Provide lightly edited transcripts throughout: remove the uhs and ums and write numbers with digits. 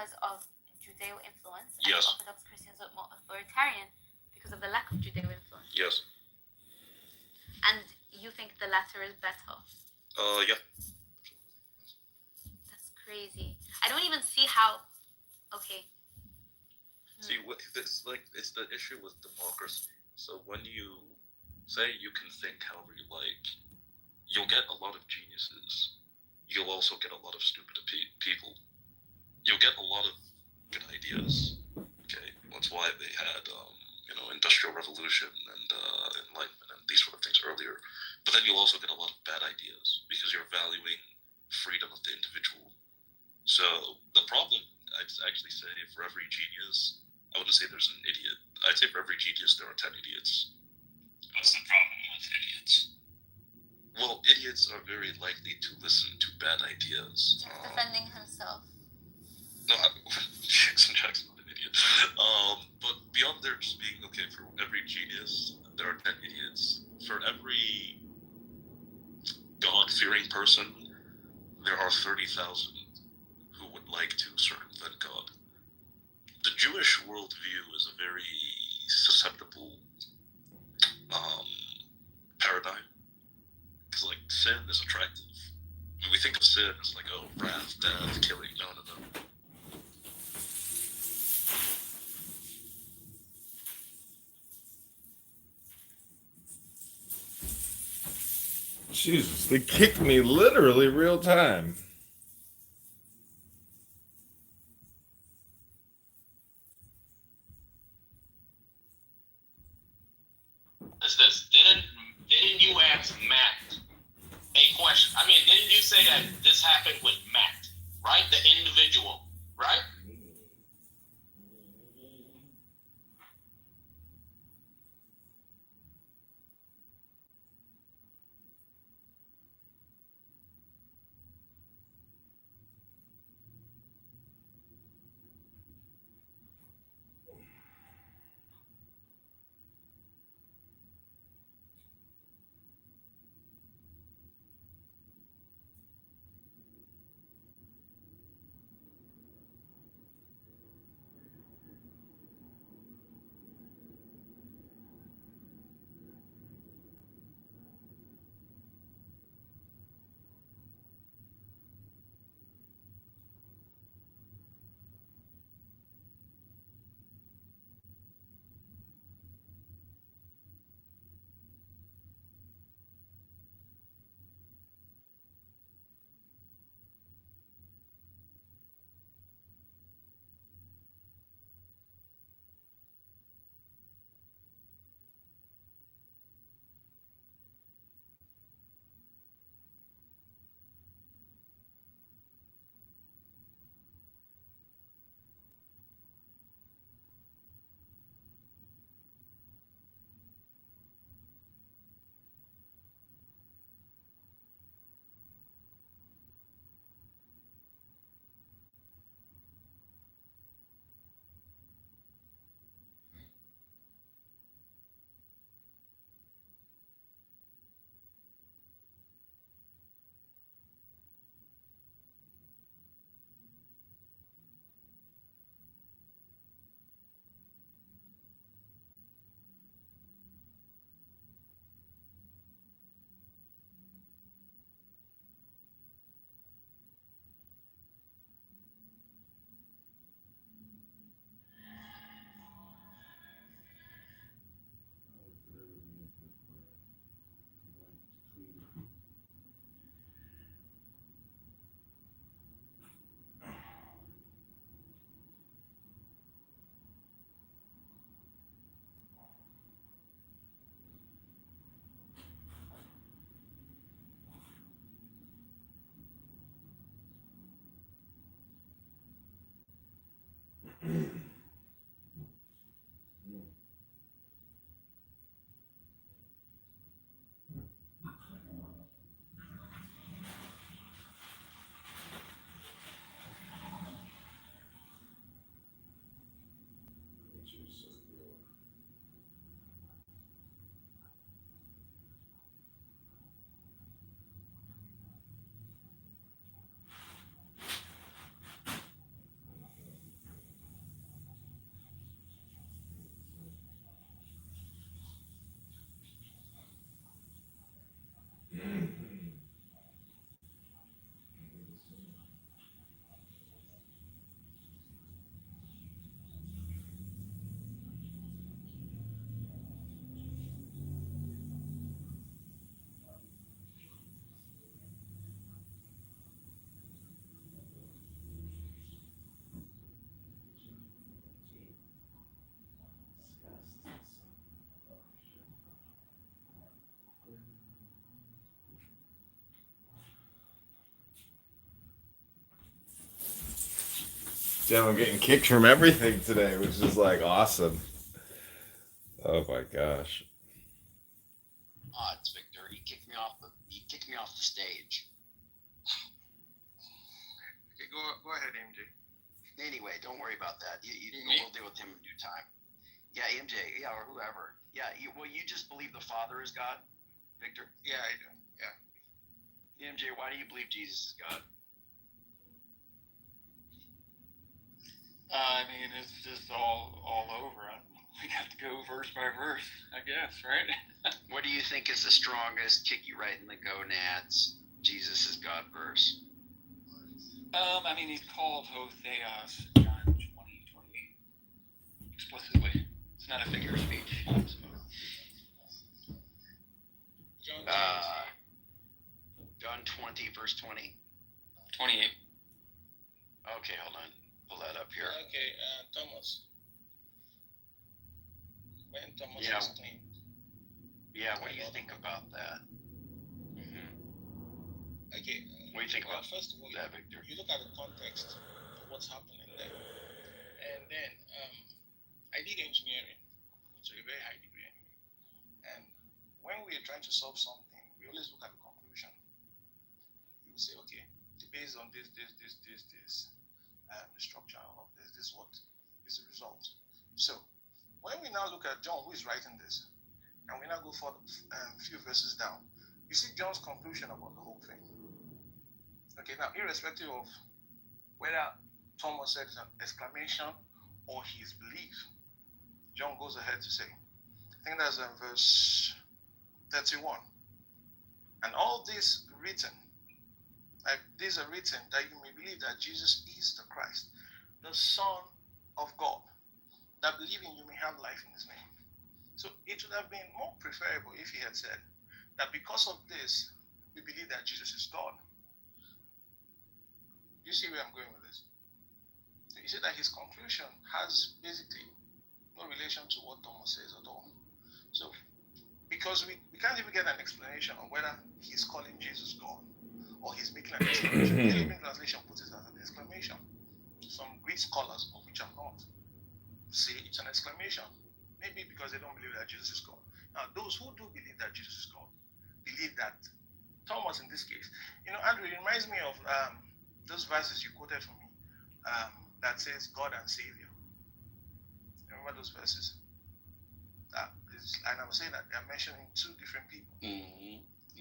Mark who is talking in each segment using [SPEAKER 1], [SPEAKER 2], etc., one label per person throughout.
[SPEAKER 1] because of Judeo influence, and
[SPEAKER 2] Yes.
[SPEAKER 1] Orthodox Christians are more authoritarian because of the lack of Judeo influence.
[SPEAKER 2] Yes.
[SPEAKER 1] And you think the latter is better?
[SPEAKER 2] Yeah.
[SPEAKER 1] That's crazy. I don't even see how. Okay.
[SPEAKER 2] See, it's the issue with democracy. So when you say you can think however you like, you'll get a lot of geniuses. You'll also get a lot of stupid people. You'll get a lot of good ideas. Okay, that's why they had Industrial Revolution and Enlightenment and these sort of things earlier. But then you'll also get a lot of bad ideas because you're valuing freedom of the individual. So the problem, I'd actually say, for every genius, I wouldn't say there's an idiot. I'd say for every genius there are 10 idiots.
[SPEAKER 3] What's the problem with idiots?
[SPEAKER 2] Well, idiots are very likely to listen to bad ideas.
[SPEAKER 1] He's defending himself.
[SPEAKER 2] No, Jackson's not an idiot. But beyond there just being, okay, for every genius, there are 10 idiots. For every God-fearing person, there are 30,000 who would like to circumvent God. The Jewish worldview is a very susceptible paradigm. Because, like, sin is attractive. When we think of sin as like, oh, wrath, death, killing. No.
[SPEAKER 4] Jesus, they kicked me literally real time.
[SPEAKER 3] This. Didn't you ask Matt a question? I mean, didn't you say that this happened with Matt, right? The individual, right?
[SPEAKER 4] Damn, I'm getting kicked from everything today, which is like awesome. Oh my gosh.
[SPEAKER 5] Odds, Victor. He kicked me off the stage.
[SPEAKER 6] Okay, go ahead, MJ.
[SPEAKER 5] Anyway, don't worry about that. We'll deal with him in due time. Yeah, MJ, yeah, or whoever. Yeah, you just believe the Father is God, Victor?
[SPEAKER 6] Yeah, I do. Yeah.
[SPEAKER 5] MJ, why do you believe Jesus is God?
[SPEAKER 7] I mean, it's just all over. We have to go verse by verse, I guess, right?
[SPEAKER 5] What do you think is the strongest kick you right in the gonads? Jesus is God verse.
[SPEAKER 7] I mean, he's called Hotheos, John 20:28, explicitly. It's not a figure of speech. So.
[SPEAKER 5] John 20, verse 20.
[SPEAKER 7] 28.
[SPEAKER 5] Okay, hold on. Pull that up here.
[SPEAKER 6] Okay, Thomas. When Thomas
[SPEAKER 5] Yeah.
[SPEAKER 6] was clean.
[SPEAKER 5] Yeah, what do you think about that?
[SPEAKER 6] Okay.
[SPEAKER 5] What do you think
[SPEAKER 6] well,
[SPEAKER 5] about
[SPEAKER 6] first of all,
[SPEAKER 5] that, Victor?
[SPEAKER 6] you look at the context of what's happening there. And then I did engineering, so a very high degree anyway. And when we are trying to solve something, we always look at the conclusion. You will say, okay, based on this, the structure of this is what is the result. So when we now look at John, who is writing this, and we now go for a few verses down, you see John's conclusion about the whole thing. Okay, now irrespective of whether Thomas said it's an exclamation or his belief, John goes ahead to say, I think that's in verse 31. And all this written, like these are written that you may believe that Jesus is the Christ, the Son of God, that believing you may have life in his name. So it would have been more preferable if he had said that because of this, we believe that Jesus is God. You see where I'm going with this? So you see that his conclusion has basically no relation to what Thomas says at all. So, because we can't even get an explanation on whether he's calling Jesus God or he's making an exclamation. The Living Translation puts it as an exclamation. Some Greek scholars, of which I'm not, say it's an exclamation. Maybe because they don't believe that Jesus is God. Now, those who do believe that Jesus is God believe that Thomas, in this case, Andrew, it reminds me of those verses you quoted for me that says God and Savior. Remember those verses? And I'm saying that they're mentioning two different people.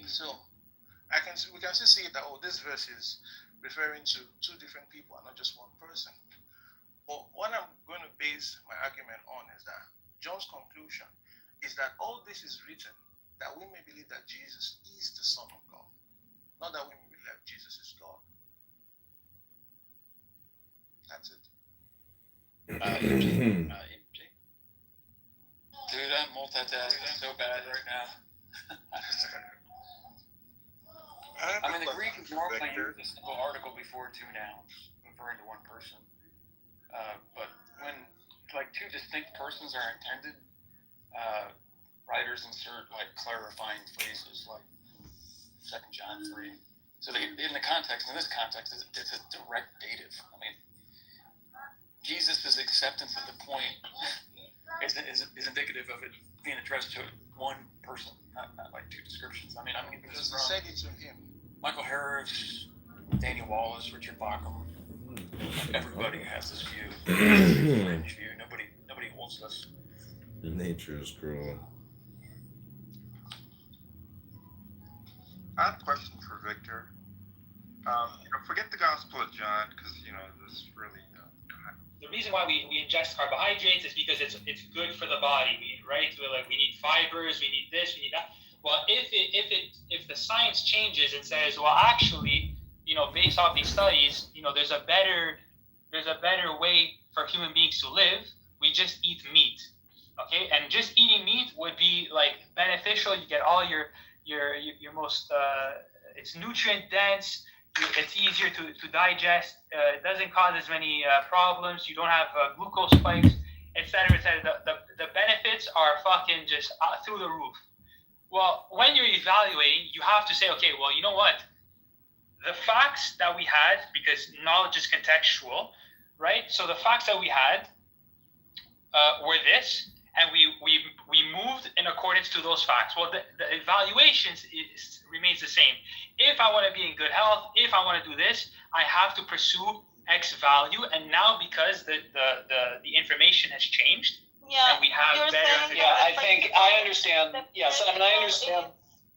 [SPEAKER 6] So we can still see that this verse is referring to two different people and not just one person. But what I'm going to base my argument on is that John's conclusion is that all this is written that we may believe that Jesus is the Son of God, not that we may believe that Jesus is God. That's it.
[SPEAKER 5] MJ.
[SPEAKER 7] Dude, I'm multitasking so bad right now. I mean, the Greek normally use a single article before two nouns, referring to one person. But when two distinct persons are intended, writers insert clarifying phrases like 2 John 3. So in this context, it's a direct dative. I mean, Jesus' acceptance of the point is indicative of it being addressed to one person, not like two descriptions. I mean,
[SPEAKER 6] Because he said it to him.
[SPEAKER 7] Michael Harris, Daniel Wallace, Richard Bauckham. Everybody has this view. Fringe view. Nobody holds this.
[SPEAKER 4] Nature is cruel.
[SPEAKER 8] I have a question for Victor. Forget the Gospel of John, because this really.
[SPEAKER 9] The reason why we ingest carbohydrates is because it's good for the body, right? We need fibers, we need this, we need that. Well, if the science changes and says, well, actually, based off these studies, there's a better way for human beings to live. We just eat meat, okay? And just eating meat would be beneficial. You get all your most it's nutrient dense. It's easier to digest. It doesn't cause as many problems. You don't have glucose spikes, etc., etc. The benefits are fucking just through the roof. Well, when you're evaluating, you have to say, okay, well, you know what? The facts that we had, because knowledge is contextual, right? So the facts that we had were this, and we moved in accordance to those facts. Well, the evaluations remains the same. If I want to be in good health, if I want to do this, I have to pursue X value. And now because the information has changed, and we have better.
[SPEAKER 10] Yeah, I think I understand. Yes, I mean I understand.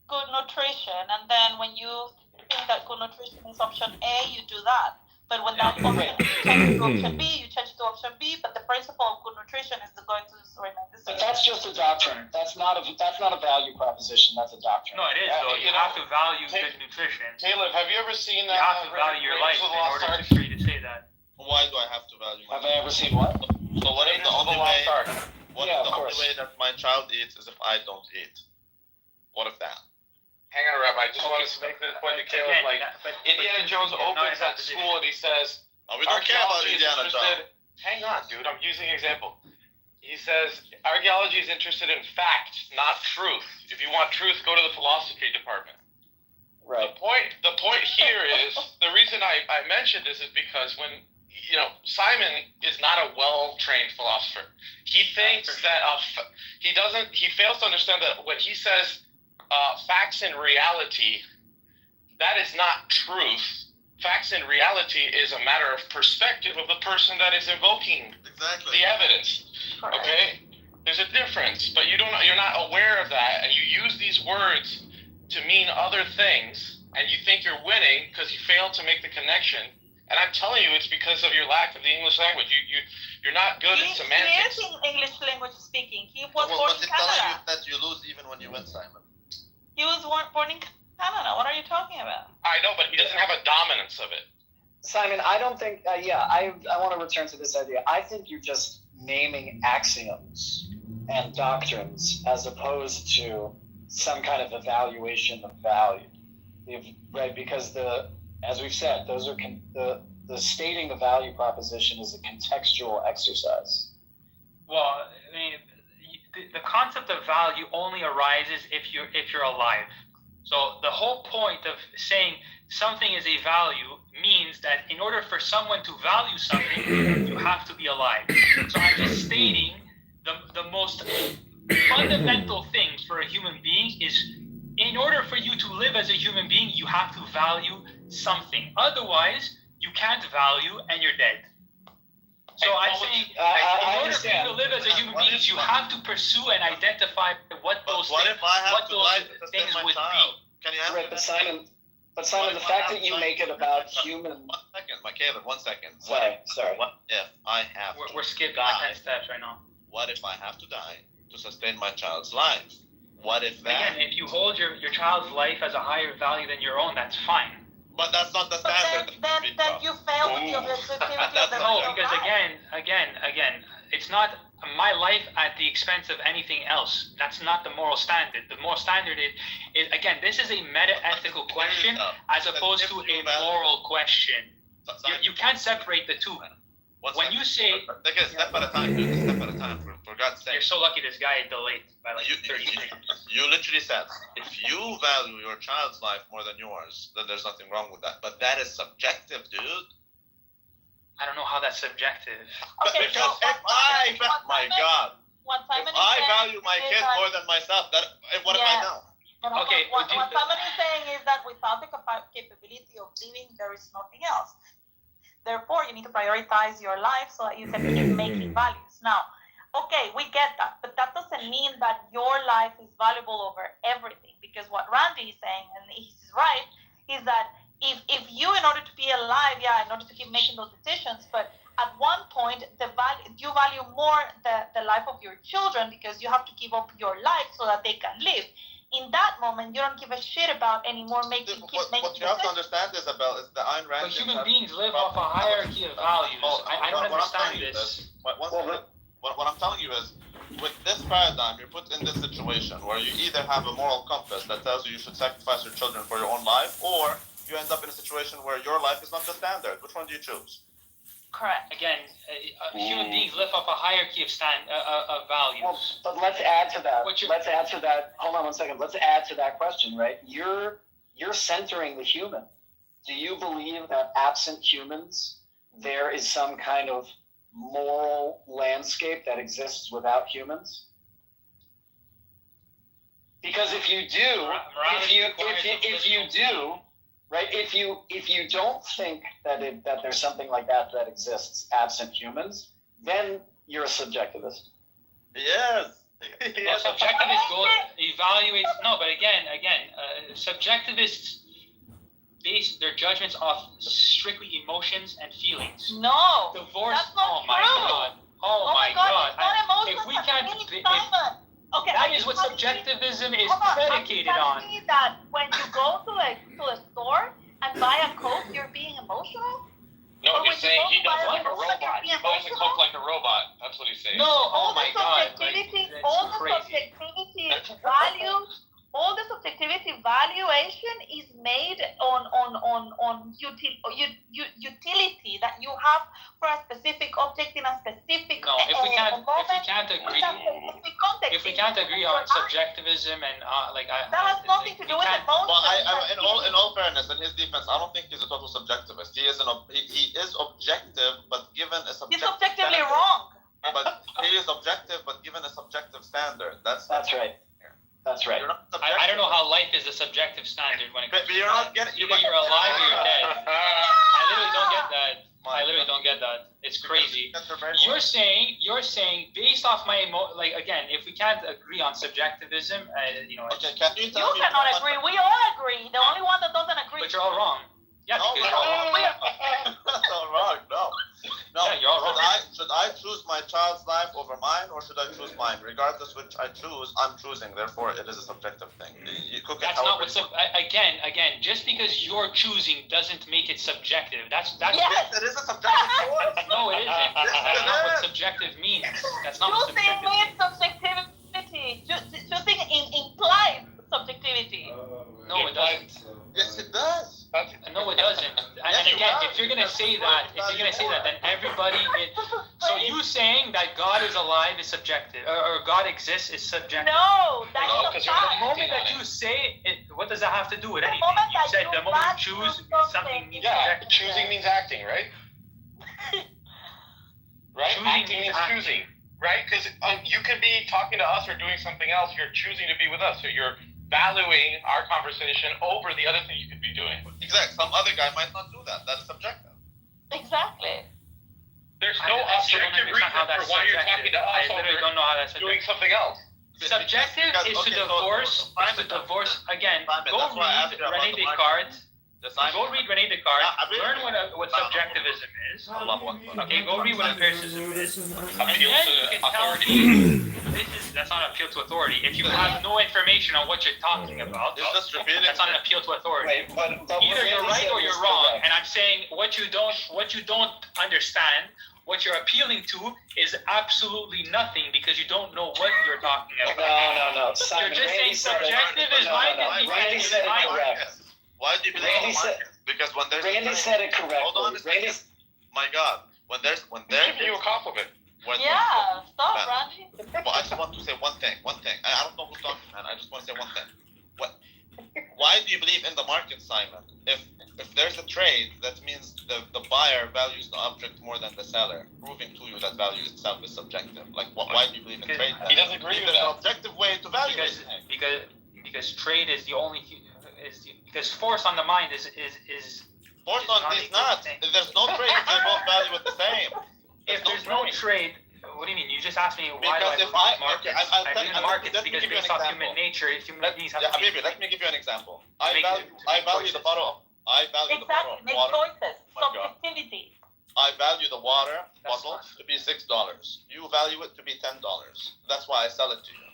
[SPEAKER 11] Good nutrition, and then when you think that good nutrition is option A, you do that. But when that option changes to option B, you change to option B. But the principle of good nutrition is going to remain the same.
[SPEAKER 10] But that's just a doctrine. That's not a value proposition. That's a doctrine.
[SPEAKER 9] No, it is though. You have to value good nutrition.
[SPEAKER 3] Caleb, have you ever seen
[SPEAKER 9] You have to value your life in order for you to say that.
[SPEAKER 3] Why do I have to value
[SPEAKER 10] Have I ever seen what?
[SPEAKER 3] So what is the only way? What
[SPEAKER 10] Yeah,
[SPEAKER 3] is the
[SPEAKER 10] of
[SPEAKER 3] only
[SPEAKER 10] course.
[SPEAKER 3] way that my child eats is if I don't eat? What if that?
[SPEAKER 12] Hang on, Rabbi. I just wanted to make the point to Caleb.
[SPEAKER 9] Again,
[SPEAKER 12] Like,
[SPEAKER 9] but
[SPEAKER 12] Indiana Jones opens that school and he says,
[SPEAKER 3] Oh, we don't care about
[SPEAKER 12] archaeology is
[SPEAKER 3] Indiana
[SPEAKER 12] interested.
[SPEAKER 3] Jones.
[SPEAKER 12] Hang on, dude. I'm using an example. He says archaeology is interested in fact, not truth. If you want truth, go to the philosophy department.
[SPEAKER 10] Right.
[SPEAKER 12] The point here is the reason I mentioned this is because when Simon is not a well-trained philosopher. He thinks that he fails to understand that when he says facts and reality, that is not truth. Facts and reality is a matter of perspective of the person that is invoking the evidence. Okay? There's a difference, but you're not aware of that, and you use these words to mean other things, and you think you're winning because you fail to make the connection. And I'm telling you, it's because of your lack of the English language. You're not good at semantics.
[SPEAKER 11] He is English language speaking. He was born in
[SPEAKER 3] But it's telling you
[SPEAKER 11] Canada.
[SPEAKER 3] that you lose even when you win, Simon.
[SPEAKER 11] He was born in Canada. What are you talking about?
[SPEAKER 12] I know, but he doesn't have a dominance of it.
[SPEAKER 10] Simon, I don't think. I want to return to this idea. I think you're just naming axioms and doctrines as opposed to some kind of evaluation of value, right? Because as we've said, those are the stating the value proposition is a contextual exercise.
[SPEAKER 9] Well, I mean, the concept of value only arises if you're alive. So the whole point of saying something is a value means that in order for someone to value something, you have to be alive. So I'm just stating the most fundamental things for a human being is in order for you to live as a human being, you have to value something. Otherwise, you can't value and you're dead. So I think in order for you to live as a human being, you have to pursue and identify what those things would be.
[SPEAKER 3] Can you answer
[SPEAKER 10] Right, but Simon, the fact that you make it about human.
[SPEAKER 3] 1 second, Caleb, 1 second.
[SPEAKER 10] Sorry.
[SPEAKER 3] What if I have
[SPEAKER 9] We're skipping
[SPEAKER 3] die?
[SPEAKER 9] 10 steps right now.
[SPEAKER 3] What if I have to die to sustain my child's life? What if that?
[SPEAKER 9] Again, if you hold your child's life as a higher value than your own, that's fine.
[SPEAKER 3] But that's not the standard.
[SPEAKER 11] Then you fail with the objectivity of the
[SPEAKER 9] No,
[SPEAKER 11] value of
[SPEAKER 9] because
[SPEAKER 11] life.
[SPEAKER 9] again, it's not my life at the expense of anything else. That's not the moral standard. The moral standard is again, this is a meta-ethical question as opposed to a moral question. You can't separate the two. When you say...
[SPEAKER 3] Take a step at a time, dude. A step at a time, for God's sake.
[SPEAKER 9] You're so lucky this guy delayed by like 30 seconds.
[SPEAKER 3] You literally said, if you value your child's life more than yours, then there's nothing wrong with that. But that is subjective, dude.
[SPEAKER 9] I don't know how that's subjective.
[SPEAKER 11] Okay,
[SPEAKER 3] Because
[SPEAKER 11] so
[SPEAKER 3] if I value my kid more than myself, what if I don't?
[SPEAKER 9] Okay,
[SPEAKER 11] What Simon is saying is that without the capability of living, there is nothing else. Therefore, you need to prioritize your life so that you can keep making values. Now, okay, we get that, but that doesn't mean that your life is valuable over everything. Because what Randy is saying, and he's right, is that if you, in order to be alive, in order to keep making those decisions, but at one point, you value more the life of your children because you have to give up your life so that they can live. In that moment, you don't give a shit about anymore
[SPEAKER 3] What you have to understand is the Ayn Rand.
[SPEAKER 9] But human beings live off a hierarchy of values. I don't understand this.
[SPEAKER 3] What I'm telling you is, with this paradigm, you're put in this situation where you either have a moral compass that tells you should sacrifice your children for your own life, or you end up in a situation where your life is not the standard. Which one do you choose?
[SPEAKER 11] Correct.
[SPEAKER 9] Again, human beings live off a hierarchy of values.
[SPEAKER 10] Well, but let's add to that. Hold on 1 second. Let's add to that question, right? You're centering the human. Do you believe that absent humans, there is some kind of moral landscape that exists without humans? Because if you do, if you don't think that there's something like that exists absent humans, then you're a subjectivist.
[SPEAKER 3] Yes.
[SPEAKER 9] Well, subjectivists go evaluate. No, but again, subjectivists base their judgments off strictly emotions and feelings.
[SPEAKER 11] No,
[SPEAKER 9] Divorce.
[SPEAKER 11] that's not
[SPEAKER 9] Oh my
[SPEAKER 11] true.
[SPEAKER 9] God. Oh my God.
[SPEAKER 11] It's not emotions.
[SPEAKER 9] If we can't,
[SPEAKER 11] Okay,
[SPEAKER 9] that is what subjectivism is predicated on.
[SPEAKER 11] Me that when you go to a store and buy a Coke, you're being emotional?
[SPEAKER 12] No,
[SPEAKER 11] Or
[SPEAKER 12] he's
[SPEAKER 11] when you
[SPEAKER 12] saying he
[SPEAKER 11] go
[SPEAKER 12] does
[SPEAKER 11] buy
[SPEAKER 12] like a
[SPEAKER 11] a Coke,
[SPEAKER 12] robot.
[SPEAKER 11] you're
[SPEAKER 12] He buys a
[SPEAKER 11] being
[SPEAKER 12] Coke like a robot. That's what he's saying.
[SPEAKER 9] No, oh my God.
[SPEAKER 11] All the subjectivity value, all the subjectivity valuation is made on utility that you have for a specific object in a specific
[SPEAKER 9] No, if we can't agree,
[SPEAKER 11] context.
[SPEAKER 9] if we can't agree on subjectivism and
[SPEAKER 11] that has nothing to do with emotions.
[SPEAKER 3] Well, in all fairness, in his defense, I don't think he's a total subjectivist. He is objective, but given a subjective.
[SPEAKER 11] He's subjectively
[SPEAKER 3] standard.
[SPEAKER 11] wrong.
[SPEAKER 3] But he is objective, but given a subjective standard. That's
[SPEAKER 10] right. That's right.
[SPEAKER 9] I don't know how life is a subjective standard when it comes
[SPEAKER 3] But you're not getting.
[SPEAKER 9] Either you're alive or you're dead. I literally don't get that. I literally don't get that. It's crazy. You're saying based off my again, if we can't agree on subjectivism,
[SPEAKER 3] Okay, can you tell me?
[SPEAKER 11] You cannot agree. We all agree. The only one that doesn't agree.
[SPEAKER 9] But you're all wrong. Yeah,
[SPEAKER 3] No,
[SPEAKER 9] because you're all wrong.
[SPEAKER 3] That's all wrong. No.
[SPEAKER 9] Yeah, you're all wrong.
[SPEAKER 3] Should I choose my child's life over mine, or should I choose mine? Regardless which I choose, I'm choosing. Therefore, it is a subjective thing. You cook it
[SPEAKER 9] That's not what again. Just because you're choosing doesn't make it subjective. That's
[SPEAKER 3] Yes, it is a subjective choice.
[SPEAKER 9] No, it isn't. That's not what subjective means. That's not what
[SPEAKER 11] Choosing
[SPEAKER 9] subjective
[SPEAKER 11] means subjectivity. Choosing implies subjectivity.
[SPEAKER 9] No, it doesn't.
[SPEAKER 3] Yes, it does.
[SPEAKER 9] No, it doesn't. And again, if you're gonna say that, then everybody. So you saying that God is alive is subjective, or God exists is subjective.
[SPEAKER 11] No, that's
[SPEAKER 12] No,
[SPEAKER 11] a
[SPEAKER 12] because you're
[SPEAKER 11] fact.
[SPEAKER 9] The moment that you say it, what does that have to do with anything?
[SPEAKER 11] moment
[SPEAKER 9] You
[SPEAKER 11] that
[SPEAKER 9] said
[SPEAKER 11] you
[SPEAKER 9] the moment
[SPEAKER 11] value
[SPEAKER 9] you choose
[SPEAKER 11] something,
[SPEAKER 9] something means
[SPEAKER 12] Yeah,
[SPEAKER 9] subjective.
[SPEAKER 12] choosing means acting, right? Right?
[SPEAKER 9] Choosing
[SPEAKER 12] Acting
[SPEAKER 9] means
[SPEAKER 12] means
[SPEAKER 9] acting.
[SPEAKER 12] choosing, right? Because you could be talking to us or doing something else. You're choosing to be with us, so you're valuing our conversation over the other thing you could be doing.
[SPEAKER 3] Exactly. Some other guy might not do that. That's subjective.
[SPEAKER 11] Exactly.
[SPEAKER 12] There's no
[SPEAKER 9] I still don't
[SPEAKER 12] objective
[SPEAKER 9] understand
[SPEAKER 12] reason
[SPEAKER 9] how
[SPEAKER 12] for
[SPEAKER 9] that's
[SPEAKER 12] why you're
[SPEAKER 9] subjective.
[SPEAKER 12] talking to us
[SPEAKER 9] I literally
[SPEAKER 12] over
[SPEAKER 9] don't know how that's
[SPEAKER 12] doing
[SPEAKER 9] subjective.
[SPEAKER 12] something else.
[SPEAKER 9] Subjective
[SPEAKER 3] Because-
[SPEAKER 9] is to
[SPEAKER 3] okay, so-
[SPEAKER 9] divorce.
[SPEAKER 3] so
[SPEAKER 9] Again,
[SPEAKER 3] Simon,
[SPEAKER 9] go
[SPEAKER 3] that's why I asked
[SPEAKER 9] read
[SPEAKER 3] you about
[SPEAKER 9] René
[SPEAKER 3] the
[SPEAKER 9] Descartes.
[SPEAKER 3] Yes,
[SPEAKER 9] Go read René Descartes.
[SPEAKER 3] Habibi.
[SPEAKER 9] Learn what subjectivism is.
[SPEAKER 3] Allahu Akbar.
[SPEAKER 9] Okay, go read what empiricism is.
[SPEAKER 12] Appeal
[SPEAKER 9] And then you
[SPEAKER 12] to
[SPEAKER 9] can tell
[SPEAKER 12] authority.
[SPEAKER 9] me that's not an appeal to authority. If you have no information on what you're talking about,
[SPEAKER 3] It's just repeating.
[SPEAKER 9] that's not an appeal to authority.
[SPEAKER 10] Wait, but
[SPEAKER 9] Either you're right or you're wrong, and I'm saying what you don't understand, what you're appealing to is absolutely nothing because you don't know what you're talking about.
[SPEAKER 10] No. Simon,
[SPEAKER 9] You're just
[SPEAKER 10] Randy
[SPEAKER 9] saying
[SPEAKER 10] said it.
[SPEAKER 9] subjective is
[SPEAKER 10] No,
[SPEAKER 9] my
[SPEAKER 10] no. Randy said it correct.
[SPEAKER 3] Why do you believe
[SPEAKER 10] Randy
[SPEAKER 3] in the market? Because when there's
[SPEAKER 10] Randy said it correctly.
[SPEAKER 3] Hold on a second. My God, when there's
[SPEAKER 12] I'm giving you a compliment.
[SPEAKER 11] Yeah, stop,
[SPEAKER 3] Man.
[SPEAKER 11] Randy.
[SPEAKER 3] Well, I just want to say one thing. I don't know who's talking, man. I just want to say one thing. Why do you believe in the market, Simon? If there's a trade, that means the buyer values the object more than the seller, proving to you that value itself is subjective. Like, why do you believe in trade?
[SPEAKER 12] He doesn't agree with
[SPEAKER 3] There's an
[SPEAKER 12] that.
[SPEAKER 3] objective way to value
[SPEAKER 9] because
[SPEAKER 3] it.
[SPEAKER 9] because trade is the only because force on the mind is
[SPEAKER 3] Force on is not. There's no trade if they both value it the same.
[SPEAKER 9] if there's no trade. What do you mean? You just asked me why
[SPEAKER 3] Because
[SPEAKER 9] do
[SPEAKER 3] if
[SPEAKER 9] I
[SPEAKER 3] I-
[SPEAKER 9] believe in markets?
[SPEAKER 3] okay, I'll
[SPEAKER 9] I
[SPEAKER 3] tell-
[SPEAKER 9] believe in
[SPEAKER 3] let me
[SPEAKER 9] markets
[SPEAKER 3] give
[SPEAKER 9] because
[SPEAKER 3] you an
[SPEAKER 9] based off
[SPEAKER 3] example.
[SPEAKER 9] human nature, human beings have
[SPEAKER 3] Yeah,
[SPEAKER 9] to be
[SPEAKER 3] Habibi, let me give you an example. I
[SPEAKER 9] Make
[SPEAKER 3] value the bottle. I value the bottle
[SPEAKER 11] Exactly.
[SPEAKER 3] of
[SPEAKER 11] Make
[SPEAKER 3] water.
[SPEAKER 11] choices.
[SPEAKER 3] My God.
[SPEAKER 11] Subjectivity.
[SPEAKER 3] I value the water
[SPEAKER 9] That's
[SPEAKER 3] bottle
[SPEAKER 9] fine.
[SPEAKER 3] to be $6. You value it to be $10. That's why I sell it to you.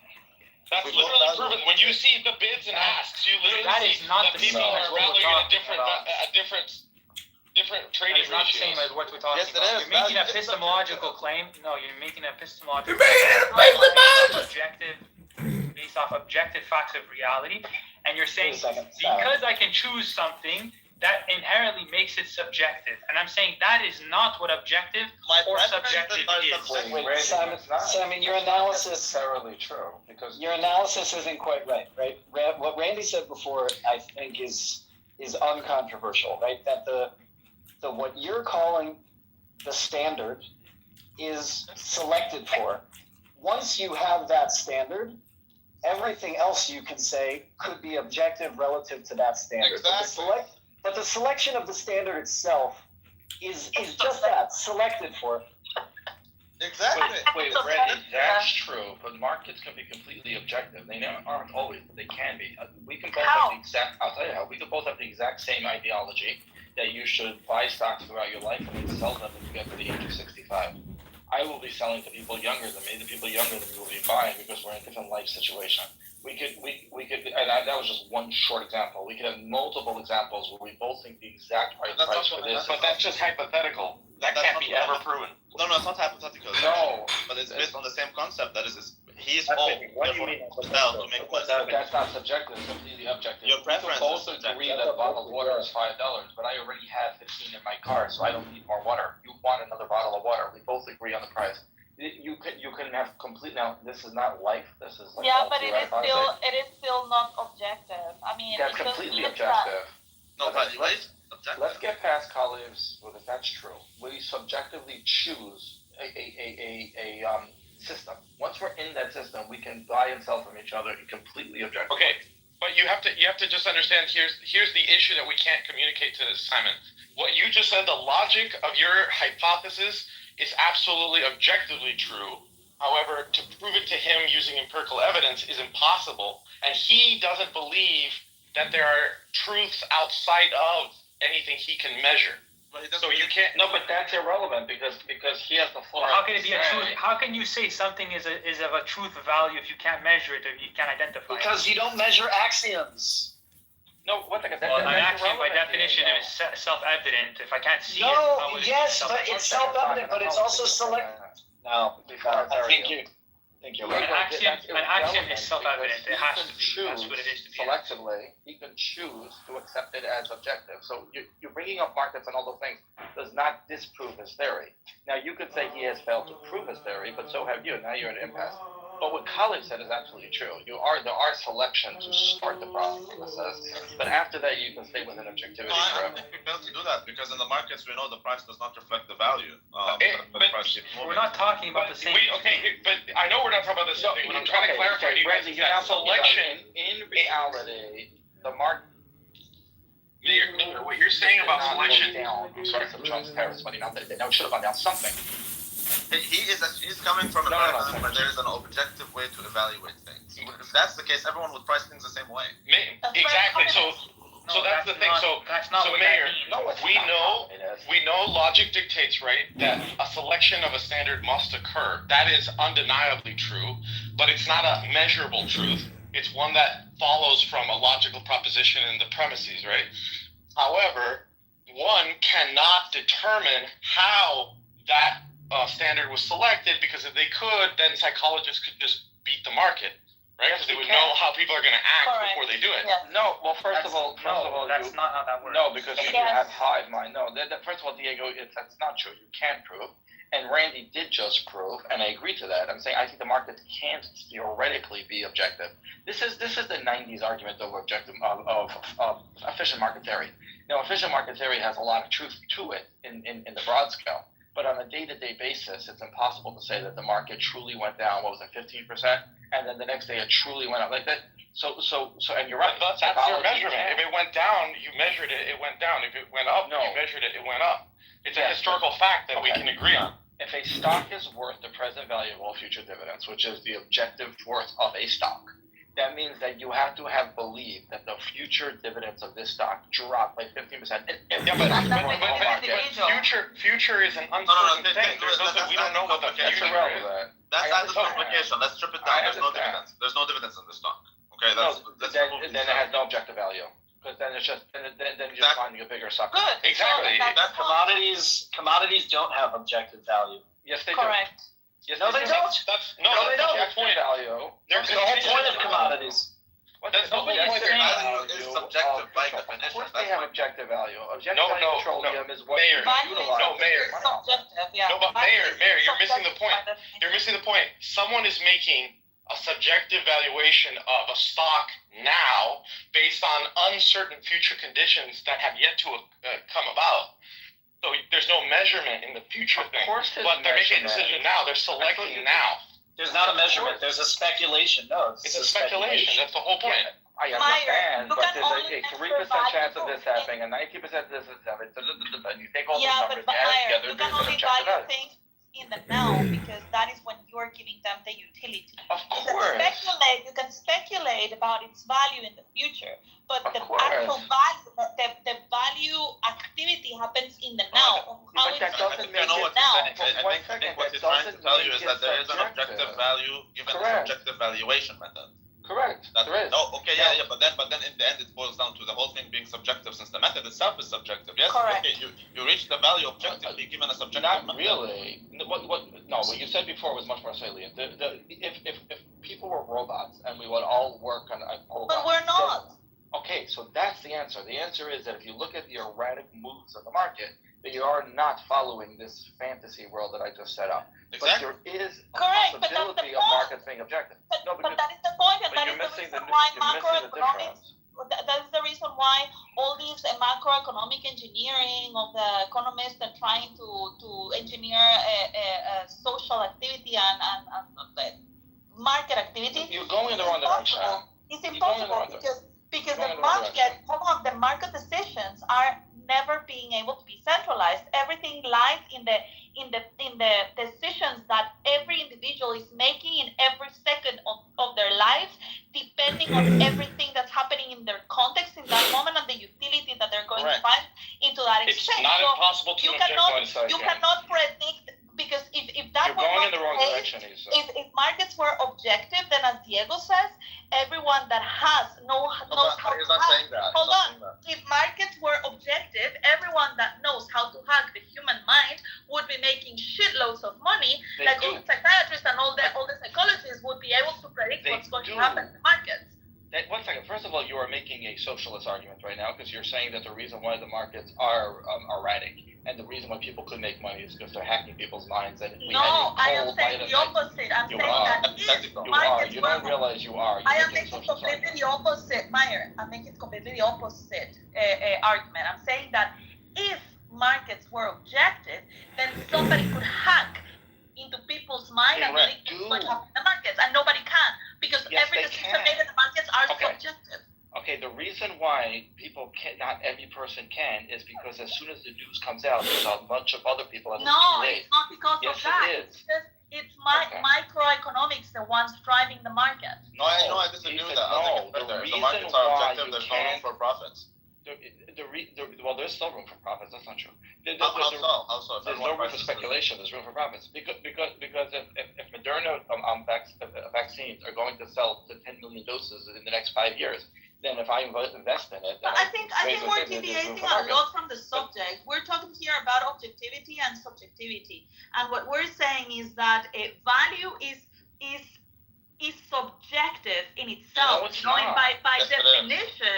[SPEAKER 12] That's
[SPEAKER 3] We both
[SPEAKER 12] literally
[SPEAKER 3] value
[SPEAKER 12] proven.
[SPEAKER 3] it.
[SPEAKER 12] When you see the bids and asks, you literally
[SPEAKER 9] That
[SPEAKER 12] see
[SPEAKER 9] is not
[SPEAKER 12] that
[SPEAKER 9] the
[SPEAKER 12] people
[SPEAKER 9] same
[SPEAKER 12] are
[SPEAKER 9] as what we're
[SPEAKER 12] valuing a
[SPEAKER 9] talking about.
[SPEAKER 12] different
[SPEAKER 9] That
[SPEAKER 12] trading
[SPEAKER 9] is not the same
[SPEAKER 12] ratios.
[SPEAKER 9] as what we're talking
[SPEAKER 3] Yes, it
[SPEAKER 9] about.
[SPEAKER 3] is.
[SPEAKER 9] You're making an
[SPEAKER 3] It's
[SPEAKER 9] epistemological claim. No, you're making an epistemological objective based off objective facts of reality, and you're saying
[SPEAKER 10] Wait a second.
[SPEAKER 9] because I can choose something that inherently makes it subjective, and I'm saying that is not what objective or subjective is.
[SPEAKER 10] Wait, Simon, your analysis
[SPEAKER 8] Necessarily true because
[SPEAKER 10] Your analysis isn't quite right, right? What Randy said before, I think, is uncontroversial, right? That the what you're calling the standard, is selected for. Once you have that standard, everything else you can say could be objective relative to that standard.
[SPEAKER 3] Exactly.
[SPEAKER 10] But the selection of the standard itself is just that, selected for.
[SPEAKER 3] Exactly.
[SPEAKER 13] Wait, Randy, that's true, but markets can be completely objective. They aren't always, but they can be. We can both have the exact, I'll tell you how, we can both have the exact same ideology that you should buy stocks throughout your life and then sell them when you get to the age of 65. I will be selling to people younger than me. The people younger than me will be buying because we're in a different life situation. We could, and that was just one short example. We could have multiple examples where we both think the exact right price for this.
[SPEAKER 12] But that's just hypothetical. That can't be ever proven.
[SPEAKER 3] No, it's not hypothetical.
[SPEAKER 13] No.
[SPEAKER 3] But it's based on the same concept. That is, he's
[SPEAKER 13] That's
[SPEAKER 3] old.
[SPEAKER 13] it. What do you
[SPEAKER 3] Therefore,
[SPEAKER 13] mean?
[SPEAKER 3] sell to make less.
[SPEAKER 13] That's not subjective. It's completely objective.
[SPEAKER 3] Your preference
[SPEAKER 13] We both
[SPEAKER 3] is
[SPEAKER 13] agree
[SPEAKER 3] subjective.
[SPEAKER 13] that a bottle of water is $5, but I already have 15 in my car, so I don't need more water. You want another bottle of water. We both agree on the price. You can have complete. Now, this is not life. This is like
[SPEAKER 11] Yeah, but it is still not objective. I mean,
[SPEAKER 13] that's completely objective.
[SPEAKER 3] No, but
[SPEAKER 13] Let's get past Khalif's, well, if that's true. We subjectively choose a system. Once we're in that system, we can buy and sell from each other in completely objective.
[SPEAKER 12] Okay, but you have to just understand. Here's the issue that we can't communicate to Simon. What you just said, the logic of your hypothesis is absolutely objectively true. However, to prove it to him using empirical evidence is impossible, and he doesn't believe that there are truths outside of anything he can measure. So you can't.
[SPEAKER 13] No, but that's irrelevant because he has the full.
[SPEAKER 9] Well, how can it be a truth? How can you say something is of a truth value if you can't measure it or you can't identify it?
[SPEAKER 10] Because you don't measure axioms.
[SPEAKER 13] No, what the?
[SPEAKER 9] Well, an axiom by definition is self-evident. If I can't see it, how would it be
[SPEAKER 10] yes, but it's self-evident, but it's also select. No, thank you.
[SPEAKER 9] An axiom is self-evident. It has to be. That's what it is to be.
[SPEAKER 13] Selectively, he can choose to accept it as objective. So you're bringing up markets and all those things does not disprove his theory. Now you could say he has failed to prove his theory, but so have you. Now you're at an impasse. But what Khalid said is absolutely true. There are selections to start the process, but after that you can stay within objectivity.
[SPEAKER 3] No, I think we failed to do that because in the markets we know the price does not reflect the value.
[SPEAKER 9] We're not talking about the same.
[SPEAKER 12] But I know we're not talking about the same thing. What I'm trying to clarify to you guys is that selection
[SPEAKER 13] in reality, the market.
[SPEAKER 12] What you're saying about selection.
[SPEAKER 13] I'm sorry for Trump's tariffs money. Not that it should have gone down something.
[SPEAKER 3] He's coming from a paradigm where there is an objective way to evaluate things. If that's the case, everyone would price things the same way.
[SPEAKER 12] Exactly. So that's the thing. So Mayor, we know logic dictates, right, that a selection of a standard must occur. That is undeniably true, but it's not a measurable truth. It's one that follows from a logical proposition in the premises, right? However, one cannot determine how that standard was selected, because if they could, then psychologists could just beat the market, right? Because they would know how people are going to act before they do it.
[SPEAKER 11] Yes.
[SPEAKER 13] No, well, first of all,
[SPEAKER 9] that's not how that works.
[SPEAKER 13] No, because you have hive mind. No, first of all, Diego, that's not true. You can't prove, and Randy did just prove, and I agree to that. I'm saying I think the market can't theoretically be objective. This is the '90s argument of objective of efficient market theory. Now, efficient market theory has a lot of truth to it in the broad scale. But on a day-to-day basis, it's impossible to say that the market truly went down. What was it, 15%? And then the next day it truly went up like that. So, and you're right.
[SPEAKER 12] That's your measurement. If it went down, you measured it. It went down. If it went up, you measured it. It went up. It's a historical fact that we can agree on.
[SPEAKER 13] If a stock is worth the present value of all future dividends, which is the objective worth of a stock, that means that you have to have believed that the future dividends of this stock dropped by 15%.
[SPEAKER 12] Future is an uncertain thing. We don't know what the future is.
[SPEAKER 3] That's not the complication. Let's strip it down. There's no dividends. There's no dividends in the stock. Okay,
[SPEAKER 13] then it has no objective value. Because then it's just then you're finding a bigger sucker.
[SPEAKER 11] Good.
[SPEAKER 12] Exactly.
[SPEAKER 10] Commodities don't have objective value.
[SPEAKER 13] Yes, they do.
[SPEAKER 11] Correct.
[SPEAKER 13] Yes,
[SPEAKER 10] No, they don't.
[SPEAKER 13] They don't. Objective value.
[SPEAKER 10] That's the whole point of commodities.
[SPEAKER 12] That's the whole point.
[SPEAKER 3] It's subjective by definition.
[SPEAKER 13] Of course they have objective value. Objective value petroleum is what
[SPEAKER 12] Mayor,
[SPEAKER 13] you utilize.
[SPEAKER 12] No, Mayor.
[SPEAKER 11] Subjective, yeah.
[SPEAKER 12] No, but Mayor, you're missing the point. You're missing the point. Someone is making a subjective valuation of a stock now based on uncertain future conditions that have yet to come about. So there's no measurement in the future
[SPEAKER 13] Of
[SPEAKER 12] thing.
[SPEAKER 13] course there's
[SPEAKER 12] But they're making a
[SPEAKER 13] measurement.
[SPEAKER 12] decision now. They're selecting now.
[SPEAKER 10] There's not a measurement. There's a speculation. No,
[SPEAKER 12] It's a speculation. That's the whole point.
[SPEAKER 13] I
[SPEAKER 11] Meyer,
[SPEAKER 13] understand,
[SPEAKER 11] you
[SPEAKER 13] but
[SPEAKER 11] can
[SPEAKER 13] there's
[SPEAKER 11] only
[SPEAKER 13] a
[SPEAKER 11] measure
[SPEAKER 13] 3% chance of
[SPEAKER 11] value
[SPEAKER 13] this happening, a 90% of this is happening. And you take all those
[SPEAKER 11] Yeah,
[SPEAKER 13] numbers,
[SPEAKER 11] but
[SPEAKER 13] add
[SPEAKER 11] Meyer,
[SPEAKER 13] together,
[SPEAKER 11] you can
[SPEAKER 13] there's an
[SPEAKER 11] only
[SPEAKER 13] objective
[SPEAKER 11] value
[SPEAKER 13] value.
[SPEAKER 11] things in the now because that is when you are giving them the utility.
[SPEAKER 13] Of
[SPEAKER 11] You
[SPEAKER 13] course.
[SPEAKER 11] can speculate about its value in the future, but
[SPEAKER 13] Of
[SPEAKER 11] the
[SPEAKER 13] course.
[SPEAKER 11] actual value, the value activity happens in the now. Of how
[SPEAKER 13] But
[SPEAKER 11] it's
[SPEAKER 13] that
[SPEAKER 3] I
[SPEAKER 13] doesn't
[SPEAKER 3] think
[SPEAKER 13] make
[SPEAKER 3] I know
[SPEAKER 13] it
[SPEAKER 3] what you're
[SPEAKER 11] now.
[SPEAKER 3] saying. I think what he's trying to tell you is that there is an objective value given a
[SPEAKER 13] Correct.
[SPEAKER 3] subjective valuation method.
[SPEAKER 13] Correct.
[SPEAKER 3] That,
[SPEAKER 13] There is.
[SPEAKER 3] no, okay, yeah, but then in the end it boils down to the whole thing being subjective, since the method itself is subjective. Yes,
[SPEAKER 11] Correct.
[SPEAKER 3] okay, you reach the value objectively given a subjective
[SPEAKER 13] Not
[SPEAKER 3] method.
[SPEAKER 13] really. What you said before was much more salient. If people were robots and we would all work on a robot.
[SPEAKER 11] But we're not.
[SPEAKER 13] Okay, so that's the answer. The answer is that if you look at the erratic moves of the market, that you are not following this fantasy world that I just set up.
[SPEAKER 3] Exactly.
[SPEAKER 13] But there is a
[SPEAKER 11] Correct, but that's the
[SPEAKER 13] possibility of
[SPEAKER 11] point.
[SPEAKER 13] markets being objective. No,
[SPEAKER 11] But
[SPEAKER 13] because
[SPEAKER 11] that is the point, and
[SPEAKER 13] but
[SPEAKER 11] that
[SPEAKER 13] you're
[SPEAKER 11] is the
[SPEAKER 13] missing
[SPEAKER 11] reason
[SPEAKER 13] the
[SPEAKER 11] why
[SPEAKER 13] you're missing the
[SPEAKER 11] macroeconomics.
[SPEAKER 13] difference.
[SPEAKER 11] That is the reason why all these macroeconomic engineering of the economists and trying to engineer a social activity and market activity.
[SPEAKER 13] You're going in the wrong direction.
[SPEAKER 11] It's
[SPEAKER 13] You're going in the
[SPEAKER 11] impossible
[SPEAKER 13] wrong direction.
[SPEAKER 11] because
[SPEAKER 13] You're
[SPEAKER 11] the
[SPEAKER 13] going in the wrong
[SPEAKER 11] market, some of the market decisions are never being able to be centralized. Everything lies in the decisions that every individual is making in every second of their lives, depending on everything that's happening in their context in that moment and the utility that they're going to find into that
[SPEAKER 12] It's
[SPEAKER 11] exchange.
[SPEAKER 12] not
[SPEAKER 11] So
[SPEAKER 12] impossible to
[SPEAKER 11] you
[SPEAKER 12] object
[SPEAKER 11] cannot
[SPEAKER 12] one second.
[SPEAKER 11] you cannot predict, because if that
[SPEAKER 13] You're
[SPEAKER 11] were
[SPEAKER 13] going
[SPEAKER 11] not
[SPEAKER 13] in the wrong
[SPEAKER 11] case,
[SPEAKER 13] direction, Isa.
[SPEAKER 11] if markets were objective, then as Diego says, everyone that knows how
[SPEAKER 3] He's
[SPEAKER 11] to
[SPEAKER 3] not
[SPEAKER 11] hack.
[SPEAKER 3] saying that. He's
[SPEAKER 11] Hold
[SPEAKER 3] not
[SPEAKER 11] on.
[SPEAKER 3] saying that.
[SPEAKER 11] If markets were objective, everyone that knows how to hack the human mind would be making shitloads of money.
[SPEAKER 13] They
[SPEAKER 11] Like
[SPEAKER 13] do.
[SPEAKER 11] all the psychiatrists and all the psychologists would be able to predict
[SPEAKER 13] They
[SPEAKER 11] what's going
[SPEAKER 13] do.
[SPEAKER 11] to happen in the markets.
[SPEAKER 13] One second. First of all, you are making a socialist argument right now because you're saying that the reason why the markets are erratic and the reason why people could make money is because they're hacking people's minds. And if we
[SPEAKER 11] No, I
[SPEAKER 13] had a
[SPEAKER 11] am
[SPEAKER 13] cold
[SPEAKER 11] saying
[SPEAKER 13] bite of
[SPEAKER 11] the opposite. I'm
[SPEAKER 13] You
[SPEAKER 11] saying
[SPEAKER 13] are.
[SPEAKER 11] that if
[SPEAKER 13] you are.
[SPEAKER 11] markets
[SPEAKER 13] You
[SPEAKER 11] were
[SPEAKER 13] don't realize you are. You're
[SPEAKER 11] I am
[SPEAKER 13] making a
[SPEAKER 11] making
[SPEAKER 13] socialist
[SPEAKER 11] completely
[SPEAKER 13] argument.
[SPEAKER 11] the opposite, Meyer. I'm making completely the opposite argument. I'm saying that if markets were objective, then somebody could hack into people's mind and predict what's going to happen in the markets, and nobody can, because
[SPEAKER 13] Yes,
[SPEAKER 11] every
[SPEAKER 13] they
[SPEAKER 11] decision
[SPEAKER 13] can.
[SPEAKER 11] made in the markets are
[SPEAKER 13] Okay.
[SPEAKER 11] subjective.
[SPEAKER 13] Okay, the reason why people can't, not every person can, is because as soon as the news comes out, there's a bunch of other people and
[SPEAKER 11] No,
[SPEAKER 13] it's too late.
[SPEAKER 11] it's not because
[SPEAKER 13] Yes,
[SPEAKER 11] of that.
[SPEAKER 13] it is.
[SPEAKER 11] It's just it's
[SPEAKER 13] Okay.
[SPEAKER 11] microeconomics the ones driving the market.
[SPEAKER 3] No, I disagree with that. I think it's better. If the markets are objective, there's no room for profits.
[SPEAKER 13] Well, there's still room for profits. That's not true.
[SPEAKER 3] How so?
[SPEAKER 13] There's no room for speculation. There's room for profits because if Moderna vaccines are going to sell to 10 million doses in the next 5 years, then if I invest in it, then
[SPEAKER 11] But I think
[SPEAKER 13] raise the
[SPEAKER 11] we're
[SPEAKER 13] business, there's room
[SPEAKER 11] deviating
[SPEAKER 13] for
[SPEAKER 11] a
[SPEAKER 13] markets.
[SPEAKER 11] lot from the subject. We're talking here about objectivity and subjectivity, and what we're saying is that a value is subjective in itself.
[SPEAKER 13] No, it's
[SPEAKER 11] Knowing
[SPEAKER 13] not.
[SPEAKER 11] by
[SPEAKER 3] Yes, it is.
[SPEAKER 11] definition,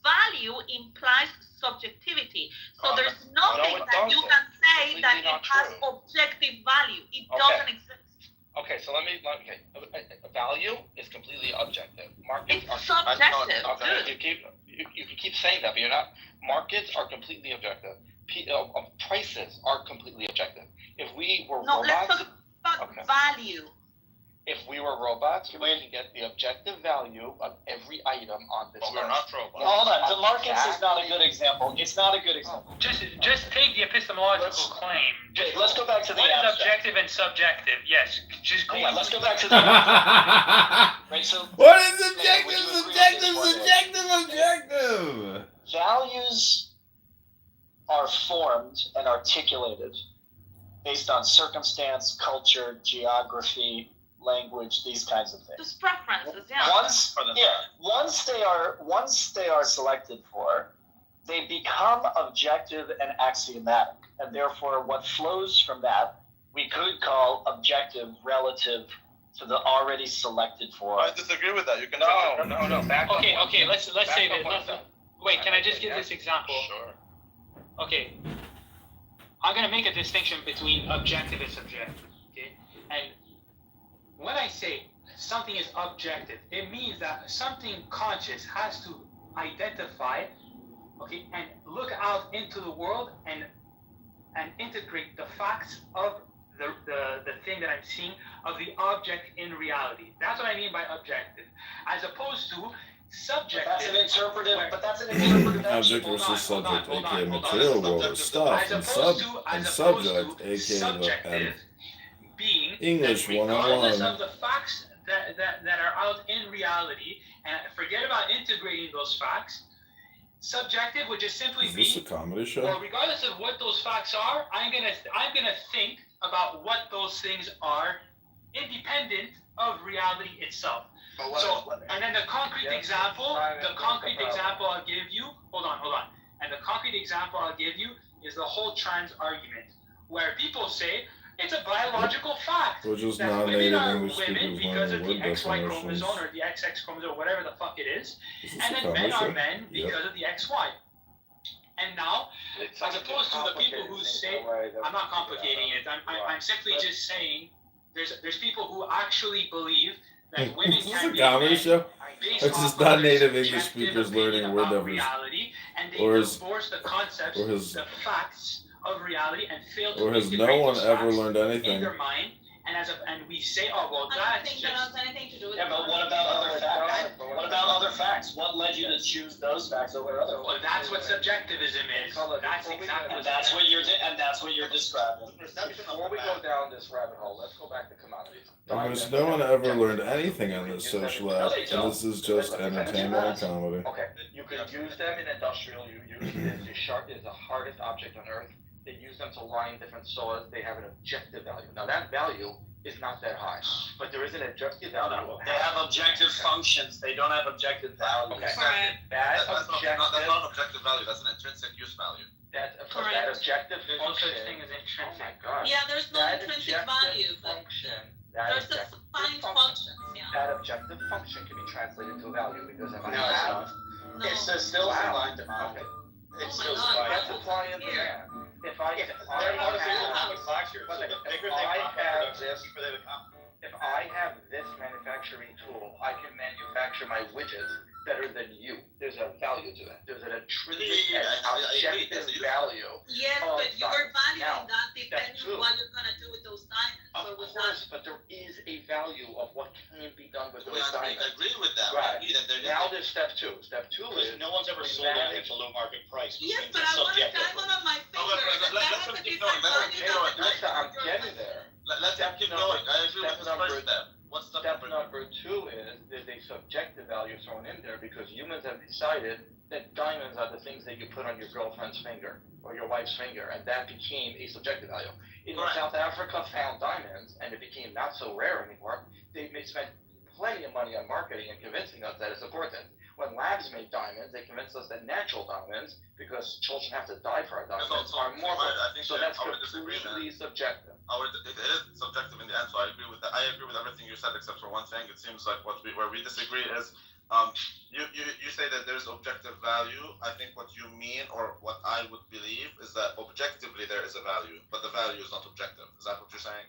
[SPEAKER 11] value implies subjectivity. So there's nothing
[SPEAKER 13] No, it
[SPEAKER 11] that you
[SPEAKER 13] doesn't.
[SPEAKER 11] can say
[SPEAKER 13] Completely
[SPEAKER 11] that it
[SPEAKER 13] not
[SPEAKER 11] has
[SPEAKER 13] true.
[SPEAKER 11] objective value. It
[SPEAKER 13] Okay.
[SPEAKER 11] doesn't exist.
[SPEAKER 13] Okay, so value is completely objective. Markets
[SPEAKER 11] It's
[SPEAKER 13] are
[SPEAKER 11] subjective.
[SPEAKER 13] Okay,
[SPEAKER 11] Dude.
[SPEAKER 13] you keep saying that, but you're not. Markets are completely objective. Prices are completely objective. If we were
[SPEAKER 11] No, let's
[SPEAKER 13] robots,
[SPEAKER 11] talk about
[SPEAKER 13] Okay.
[SPEAKER 11] value.
[SPEAKER 13] if we were robots, we can get the objective value of every item on this
[SPEAKER 3] But we're
[SPEAKER 13] earth.
[SPEAKER 3] not robots.
[SPEAKER 10] Hold on. The markets is not a good example. It's not a good example.
[SPEAKER 9] Just take the epistemological claim.
[SPEAKER 10] Wait, let's go back to the
[SPEAKER 9] What is
[SPEAKER 10] abstract.
[SPEAKER 9] objective and subjective? Yes, just go.
[SPEAKER 10] Yeah, let's go back to the abstract. Right, so
[SPEAKER 4] What is
[SPEAKER 10] Would
[SPEAKER 4] objective?
[SPEAKER 10] you agree with
[SPEAKER 4] Subjective,
[SPEAKER 10] this one?
[SPEAKER 4] subjective.
[SPEAKER 10] values are formed and articulated based on circumstance, culture, geography, language, these kinds of things.
[SPEAKER 11] Just preferences, yeah.
[SPEAKER 10] Once they are selected for, they become objective and axiomatic, and therefore what flows from that we could call objective relative to the already selected for.
[SPEAKER 3] I disagree with that. You can
[SPEAKER 13] No. Back up.
[SPEAKER 9] Okay. Let's say
[SPEAKER 13] Back up
[SPEAKER 9] that.
[SPEAKER 13] one
[SPEAKER 9] Wait, can I just give this example?
[SPEAKER 3] Sure.
[SPEAKER 9] Okay, I'm gonna make a distinction between objective and subjective. Okay, and when I say something is objective, it means that something conscious has to identify, okay, and look out into the world and and integrate the facts of the thing that I'm seeing, of the object in reality. That's what I mean by objective, as opposed to subjective.
[SPEAKER 10] But that's an interpretive.
[SPEAKER 4] Object versus subject, aka material world, is stuff, and subject, aka
[SPEAKER 9] being
[SPEAKER 4] English
[SPEAKER 9] regardless
[SPEAKER 4] 101.
[SPEAKER 9] of the facts that are out in reality, and forget about integrating those facts. Subjective would just simply
[SPEAKER 4] Is this a comedy show?
[SPEAKER 9] well, regardless of what those facts are, I'm gonna think about what those things are, independent of reality itself. And then the concrete example I'll give you. Hold on. And the concrete example I'll give you is the whole trans argument, where people say it's a biological fact
[SPEAKER 4] We're just
[SPEAKER 9] that women
[SPEAKER 4] non-native
[SPEAKER 9] are
[SPEAKER 4] English
[SPEAKER 9] women
[SPEAKER 4] speakers
[SPEAKER 9] because of
[SPEAKER 4] learning
[SPEAKER 9] the
[SPEAKER 4] word
[SPEAKER 9] XY
[SPEAKER 4] definitions.
[SPEAKER 9] chromosome or the XX chromosome, whatever the fuck it is,
[SPEAKER 4] Is this
[SPEAKER 9] and
[SPEAKER 4] a
[SPEAKER 9] then men
[SPEAKER 4] comedy
[SPEAKER 9] are
[SPEAKER 4] show?
[SPEAKER 9] men because of the XY. And now, as opposed to the people who say, I'm not complicating it. I'm simply just saying there's people who actually believe that women
[SPEAKER 4] Is this
[SPEAKER 9] can
[SPEAKER 4] a
[SPEAKER 9] be
[SPEAKER 4] comedy
[SPEAKER 9] men
[SPEAKER 4] show?
[SPEAKER 9] based
[SPEAKER 4] It's
[SPEAKER 9] off
[SPEAKER 4] just
[SPEAKER 9] of their
[SPEAKER 4] non-native English
[SPEAKER 9] subjective
[SPEAKER 4] speakers
[SPEAKER 9] opinion
[SPEAKER 4] learning word
[SPEAKER 9] about
[SPEAKER 4] definitions.
[SPEAKER 9] reality, and they
[SPEAKER 4] Or has-
[SPEAKER 9] divorce the concepts,
[SPEAKER 4] or has-
[SPEAKER 9] the facts of reality, and fail to
[SPEAKER 4] Or has no
[SPEAKER 9] integrate
[SPEAKER 4] one
[SPEAKER 9] those
[SPEAKER 4] ever
[SPEAKER 9] facts
[SPEAKER 4] learned
[SPEAKER 9] in
[SPEAKER 4] anything?
[SPEAKER 9] their mind. And we say, oh well,
[SPEAKER 11] I don't
[SPEAKER 9] that's
[SPEAKER 11] think that
[SPEAKER 9] just.
[SPEAKER 11] has anything to do with
[SPEAKER 10] Yeah, but what about other facts? What about other facts? What led you to choose those facts over other
[SPEAKER 9] Well,
[SPEAKER 10] ones?
[SPEAKER 9] that's what subjectivism is. That's exactly.
[SPEAKER 10] And that's what you're describing.
[SPEAKER 13] Before we go down this rabbit hole, let's go back to commodities.
[SPEAKER 4] And has no one ever learned anything on this social app, and this is just entertainment and comedy.
[SPEAKER 13] Okay, you could use them in industrial. You use the shark is the hardest object on Earth. They use them to line different soils. They have an objective value. Now that value is not that high, but there is an objective value.
[SPEAKER 10] They have objective functions. They don't have objective values.
[SPEAKER 13] Okay.
[SPEAKER 3] Correct.
[SPEAKER 13] That
[SPEAKER 3] That's
[SPEAKER 13] objective.
[SPEAKER 3] not an objective value. That's an intrinsic use value.
[SPEAKER 13] That
[SPEAKER 11] Correct.
[SPEAKER 13] objective
[SPEAKER 9] There's no such
[SPEAKER 13] function.
[SPEAKER 9] thing as
[SPEAKER 13] Oh
[SPEAKER 9] intrinsic.
[SPEAKER 13] my God.
[SPEAKER 11] Yeah, there's no
[SPEAKER 13] That
[SPEAKER 11] intrinsic
[SPEAKER 13] objective
[SPEAKER 11] value, but
[SPEAKER 13] function. That
[SPEAKER 11] there's
[SPEAKER 13] objective
[SPEAKER 11] defined
[SPEAKER 13] function.
[SPEAKER 11] functions, yeah.
[SPEAKER 13] That objective function can be translated to a value because if I
[SPEAKER 10] No, it's
[SPEAKER 13] have,
[SPEAKER 10] not.
[SPEAKER 11] No.
[SPEAKER 10] It's still supply and demand.
[SPEAKER 13] okay,
[SPEAKER 10] It's
[SPEAKER 11] Oh my
[SPEAKER 10] still
[SPEAKER 11] God.
[SPEAKER 10] supply
[SPEAKER 13] that's
[SPEAKER 10] and demand.
[SPEAKER 13] supply and
[SPEAKER 11] Here.
[SPEAKER 13] demand. If I
[SPEAKER 3] They're
[SPEAKER 13] have,
[SPEAKER 3] manufactured, so the bigger they
[SPEAKER 13] I
[SPEAKER 3] become,
[SPEAKER 13] have
[SPEAKER 3] the cheaper they become.
[SPEAKER 13] if I have this manufacturing tool, I can manufacture my widgets better than you. There's a value to that. There's an intrinsic
[SPEAKER 3] Yeah, I agree.
[SPEAKER 13] objective
[SPEAKER 3] There's a use
[SPEAKER 13] value.
[SPEAKER 11] Yes,
[SPEAKER 13] Oh,
[SPEAKER 11] but you're
[SPEAKER 13] now,
[SPEAKER 11] valuing that
[SPEAKER 13] step
[SPEAKER 11] depending
[SPEAKER 13] two.
[SPEAKER 11] on what you're gonna do with those diamonds. So
[SPEAKER 13] Of
[SPEAKER 11] with
[SPEAKER 13] course, but there is a value of what can be done with those
[SPEAKER 3] I
[SPEAKER 13] diamonds.
[SPEAKER 3] agree with that.
[SPEAKER 13] Right.
[SPEAKER 3] I agree that there is.
[SPEAKER 13] Now there's step two. Step two is
[SPEAKER 10] No one's ever
[SPEAKER 13] we
[SPEAKER 10] sold anything
[SPEAKER 13] manage-
[SPEAKER 10] below market price. which
[SPEAKER 11] Yes,
[SPEAKER 10] means
[SPEAKER 11] but
[SPEAKER 10] it's
[SPEAKER 11] I want a
[SPEAKER 10] subjective.
[SPEAKER 11] diamond on my
[SPEAKER 3] Oh,
[SPEAKER 11] finger,
[SPEAKER 3] but
[SPEAKER 11] and
[SPEAKER 3] let
[SPEAKER 11] that
[SPEAKER 3] them
[SPEAKER 11] has a
[SPEAKER 3] keep
[SPEAKER 11] different
[SPEAKER 3] going. Let them
[SPEAKER 11] value
[SPEAKER 3] keep
[SPEAKER 11] than
[SPEAKER 3] going.
[SPEAKER 11] the
[SPEAKER 13] listen, I'm
[SPEAKER 11] diamond you're
[SPEAKER 13] getting
[SPEAKER 11] buying.
[SPEAKER 13] there.
[SPEAKER 3] Let's keep going. I agree with this first step. What's step
[SPEAKER 13] Step
[SPEAKER 3] number?
[SPEAKER 13] number two is there's a subjective value thrown in there because humans have decided that diamonds are the things that you put on your girlfriend's finger or your wife's finger, and that became a subjective value. In
[SPEAKER 3] Correct.
[SPEAKER 13] South Africa found diamonds, and it became not so rare anymore. They spent plenty of money on marketing and convincing us that it's important. When labs made diamonds, they convinced us that natural diamonds, because children have to die for our diamonds, are more.
[SPEAKER 3] I think
[SPEAKER 13] So
[SPEAKER 3] that
[SPEAKER 13] that's
[SPEAKER 3] our disagreement.
[SPEAKER 13] completely subjective.
[SPEAKER 3] It is subjective in the end, so I agree with that. I agree with everything you said except for one thing. It seems like where we disagree is you say that there's objective value. I think what you mean, or what I would believe, is that objectively there is a value, but the value is not objective. Is that what you're saying?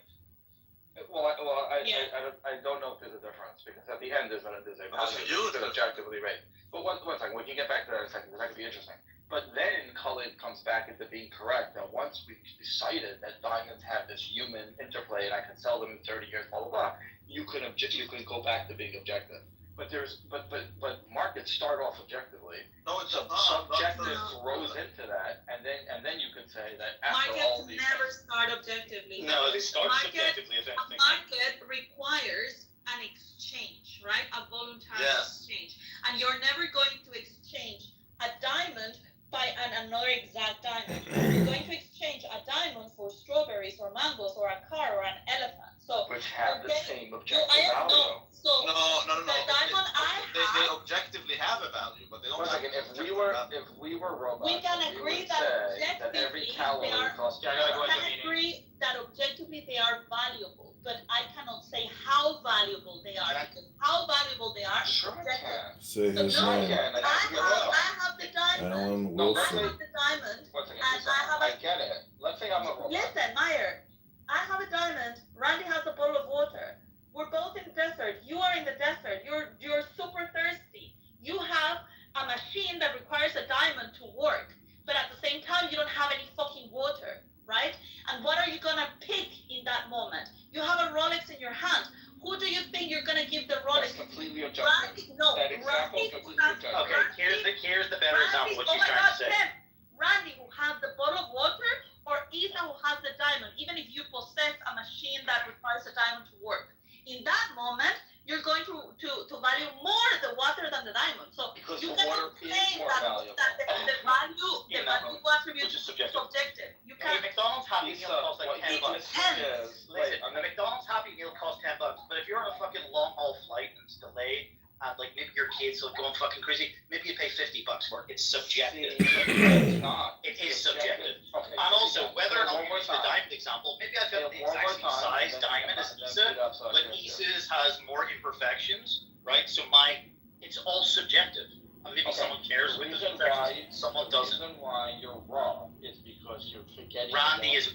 [SPEAKER 13] I don't know if there's a difference because at the end there's a
[SPEAKER 3] Because
[SPEAKER 13] value
[SPEAKER 3] you
[SPEAKER 13] that's objectively right. But one second, we can get back to that in a second because that could be interesting. But then Khalid comes back into being correct that once we decided that diamonds have this human interplay and I can sell them in 30 years, blah blah blah, you can go back to being objective. But markets start off objectively.
[SPEAKER 3] No, it's not.
[SPEAKER 13] Subjective throws into that, and then you could say that after all
[SPEAKER 11] Markets
[SPEAKER 13] these
[SPEAKER 11] never start objectively.
[SPEAKER 10] No, they start
[SPEAKER 11] Market-
[SPEAKER 10] subjectively, if
[SPEAKER 11] A
[SPEAKER 10] anything.
[SPEAKER 11] market requires an exchange, right? A voluntary
[SPEAKER 3] Yes.
[SPEAKER 11] exchange. And you're never going to exchange a diamond by another exact diamond. You're going to exchange a diamond for strawberries or mangoes or a car or an elephant. So
[SPEAKER 13] which have the same
[SPEAKER 11] you,
[SPEAKER 13] objective
[SPEAKER 11] I
[SPEAKER 13] value.
[SPEAKER 11] know. So
[SPEAKER 3] No.
[SPEAKER 11] the diamond
[SPEAKER 3] They
[SPEAKER 11] I
[SPEAKER 3] objectively have a value, but they don't
[SPEAKER 13] One
[SPEAKER 3] have
[SPEAKER 13] second,
[SPEAKER 3] an
[SPEAKER 13] if we
[SPEAKER 3] objective
[SPEAKER 13] were
[SPEAKER 3] value.
[SPEAKER 13] robots,
[SPEAKER 11] we can
[SPEAKER 13] we
[SPEAKER 11] agree
[SPEAKER 13] would
[SPEAKER 11] that
[SPEAKER 13] say that
[SPEAKER 11] objectively
[SPEAKER 13] every
[SPEAKER 11] they
[SPEAKER 13] calorie
[SPEAKER 11] are.
[SPEAKER 13] costs.
[SPEAKER 9] Yeah, I gotta go
[SPEAKER 11] I
[SPEAKER 9] into
[SPEAKER 11] can
[SPEAKER 9] the meeting.
[SPEAKER 11] agree that objectively they are valuable, but I cannot say how valuable they are because how valuable they are is
[SPEAKER 13] Sure I
[SPEAKER 11] subjective.
[SPEAKER 13] can.
[SPEAKER 4] Say his
[SPEAKER 11] No,
[SPEAKER 4] name.
[SPEAKER 11] I have the diamond.
[SPEAKER 4] Alan
[SPEAKER 11] I
[SPEAKER 4] Wilson.
[SPEAKER 11] have the diamond.
[SPEAKER 13] One second,
[SPEAKER 11] And I have
[SPEAKER 13] I get it. Let's say I'm a robot.
[SPEAKER 11] Listen, Meyer, I have a diamond. Randy has a bottle of water. We're both in the desert. You are in the desert. You're super thirsty. You have a machine that requires a diamond to work, but at the same time you don't have any fucking water, right?
[SPEAKER 5] $10. Listen, a McDonald's Happy Meal costs $10, but if you're on a fucking long haul flight and it's delayed, and like maybe your kids are going fucking crazy, maybe you pay $50 for it. It's subjective.
[SPEAKER 13] It's not.
[SPEAKER 5] It is subjective.
[SPEAKER 13] Okay.
[SPEAKER 5] And also, whether or not we use the diamond example, maybe I've got the exact same size diamond as Isa, but Isa's has more imperfections, right? So it's all subjective. And maybe someone cares with the imperfections, someone doesn't.
[SPEAKER 13] The reason why you're wrong is because you're forgetting.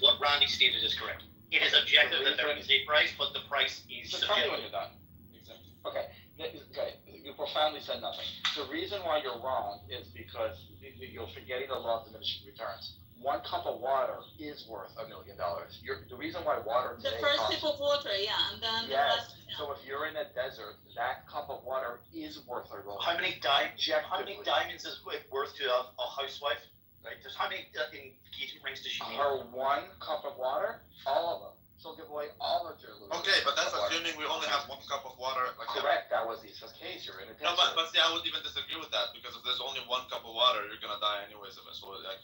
[SPEAKER 5] What Randy stated is correct. It is objective that there is a price, but the price is
[SPEAKER 13] So tell me when
[SPEAKER 5] subjective.
[SPEAKER 13] you're done. Exactly. Okay. You profoundly said nothing. The reason why you're wrong is because you're forgetting the law of diminishing returns. 1 cup of water is worth $1 million. The reason why water
[SPEAKER 11] The
[SPEAKER 13] today
[SPEAKER 11] first
[SPEAKER 13] costs,
[SPEAKER 11] sip of water, yeah, and then the
[SPEAKER 13] yes.
[SPEAKER 11] rest. Yeah.
[SPEAKER 13] So if you're in a desert, that cup of water is worth $1 million.
[SPEAKER 5] How many diamonds is it worth to a housewife? Right? There's how many engagement rings does she need?
[SPEAKER 13] Her 1 cup of water, all of them. She'll give away all of your losers.
[SPEAKER 3] Okay, but that's assuming we only have 1 cup of water. Like
[SPEAKER 13] correct, that was Isa's case. You're in a desert.
[SPEAKER 3] No, but see, I would even disagree with that because if there's only 1 cup of water, you're gonna die anyways of it. So like,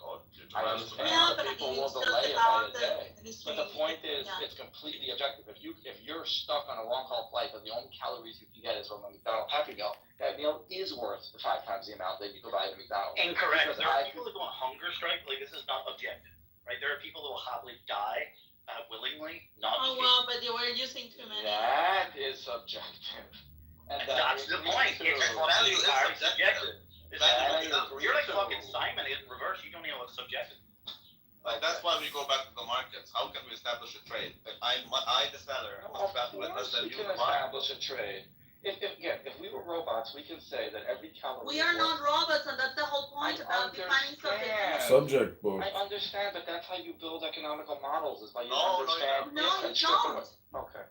[SPEAKER 13] I understand
[SPEAKER 11] Yeah,
[SPEAKER 13] that
[SPEAKER 11] but
[SPEAKER 13] people
[SPEAKER 11] it's
[SPEAKER 13] will
[SPEAKER 11] just
[SPEAKER 13] delay it by
[SPEAKER 11] about
[SPEAKER 13] a day.
[SPEAKER 11] the
[SPEAKER 13] But the point is,
[SPEAKER 11] yeah.
[SPEAKER 13] it's completely objective. If you're stuck on a long haul flight and the only calories you can get is from a McDonald's Happy Meal, that meal is worth 5 times the amount that you could buy at McDonald's.
[SPEAKER 5] Incorrect.
[SPEAKER 13] Because
[SPEAKER 5] There are people that go on hunger strike. Like this is not objective, right? There are people that will happily die willingly, not.
[SPEAKER 11] Oh well, but you were using too many.
[SPEAKER 13] That is subjective. And
[SPEAKER 5] that's the point. It's value is subjective. You're like fucking Simon in reverse. You don't even know what's subjective.
[SPEAKER 3] Like that's why we go back to the markets. How can we establish a trade? If I the seller, must value it less than
[SPEAKER 13] we
[SPEAKER 3] you
[SPEAKER 13] can
[SPEAKER 3] the buyer.
[SPEAKER 13] establish a trade. If we were robots, we can say that every calorie.
[SPEAKER 11] We are not robots, and that's the whole point about defining subjectivity.
[SPEAKER 4] Subject book.
[SPEAKER 13] I understand, but that's how you build economical models, is by you
[SPEAKER 3] No,
[SPEAKER 13] understand.
[SPEAKER 11] No, you don't.
[SPEAKER 13] Okay.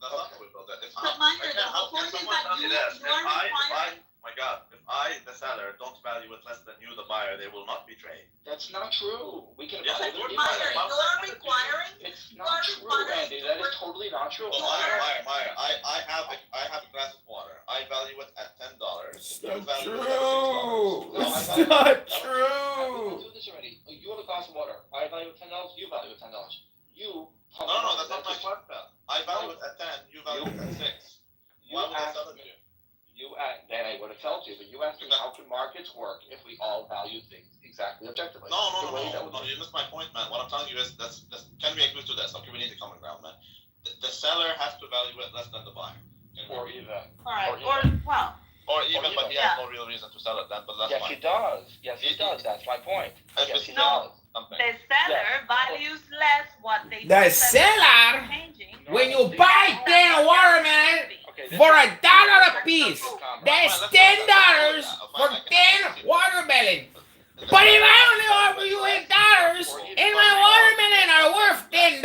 [SPEAKER 3] That's not how we build it.
[SPEAKER 11] But mind you, the whole point is that you are required.
[SPEAKER 3] My God, if I, the seller, don't value it less than you, the buyer, they will not be trade.
[SPEAKER 13] That's not true. We can
[SPEAKER 3] Yes,
[SPEAKER 13] evaluate
[SPEAKER 3] it
[SPEAKER 13] it.
[SPEAKER 11] Meyer, you are requiring.
[SPEAKER 13] It's not true, Andy. That is totally not true.
[SPEAKER 3] Well, Meyer, I have a glass of water. I value it at $10. You value it at $6.
[SPEAKER 4] It's not true.
[SPEAKER 13] Do this already. You have a glass of water. I value it $10. You value it $10. You.
[SPEAKER 3] No, that's not my question. I value it at 10. You value it at 6. Why would I sell it to you?
[SPEAKER 13] Then I would have told you, but you asked me how can markets work if we all value things exactly objectively.
[SPEAKER 3] No, you missed my point, man. What I'm telling you is, can we agree to this? Okay, we need a common ground, man. The seller has to value it less than the buyer.
[SPEAKER 13] Or even.
[SPEAKER 11] Alright,
[SPEAKER 3] Or even, but he has no real reason to sell it then, but that's fine.
[SPEAKER 13] He does. Yes, he does. That's my point. Yes, he
[SPEAKER 11] No.
[SPEAKER 13] does.
[SPEAKER 11] The seller values less what they
[SPEAKER 4] The seller, when you buy 10 watermelon for $1 a piece, that's $10 for 10 watermelon. But if I only offer you $8 and my watermelon are worth $10,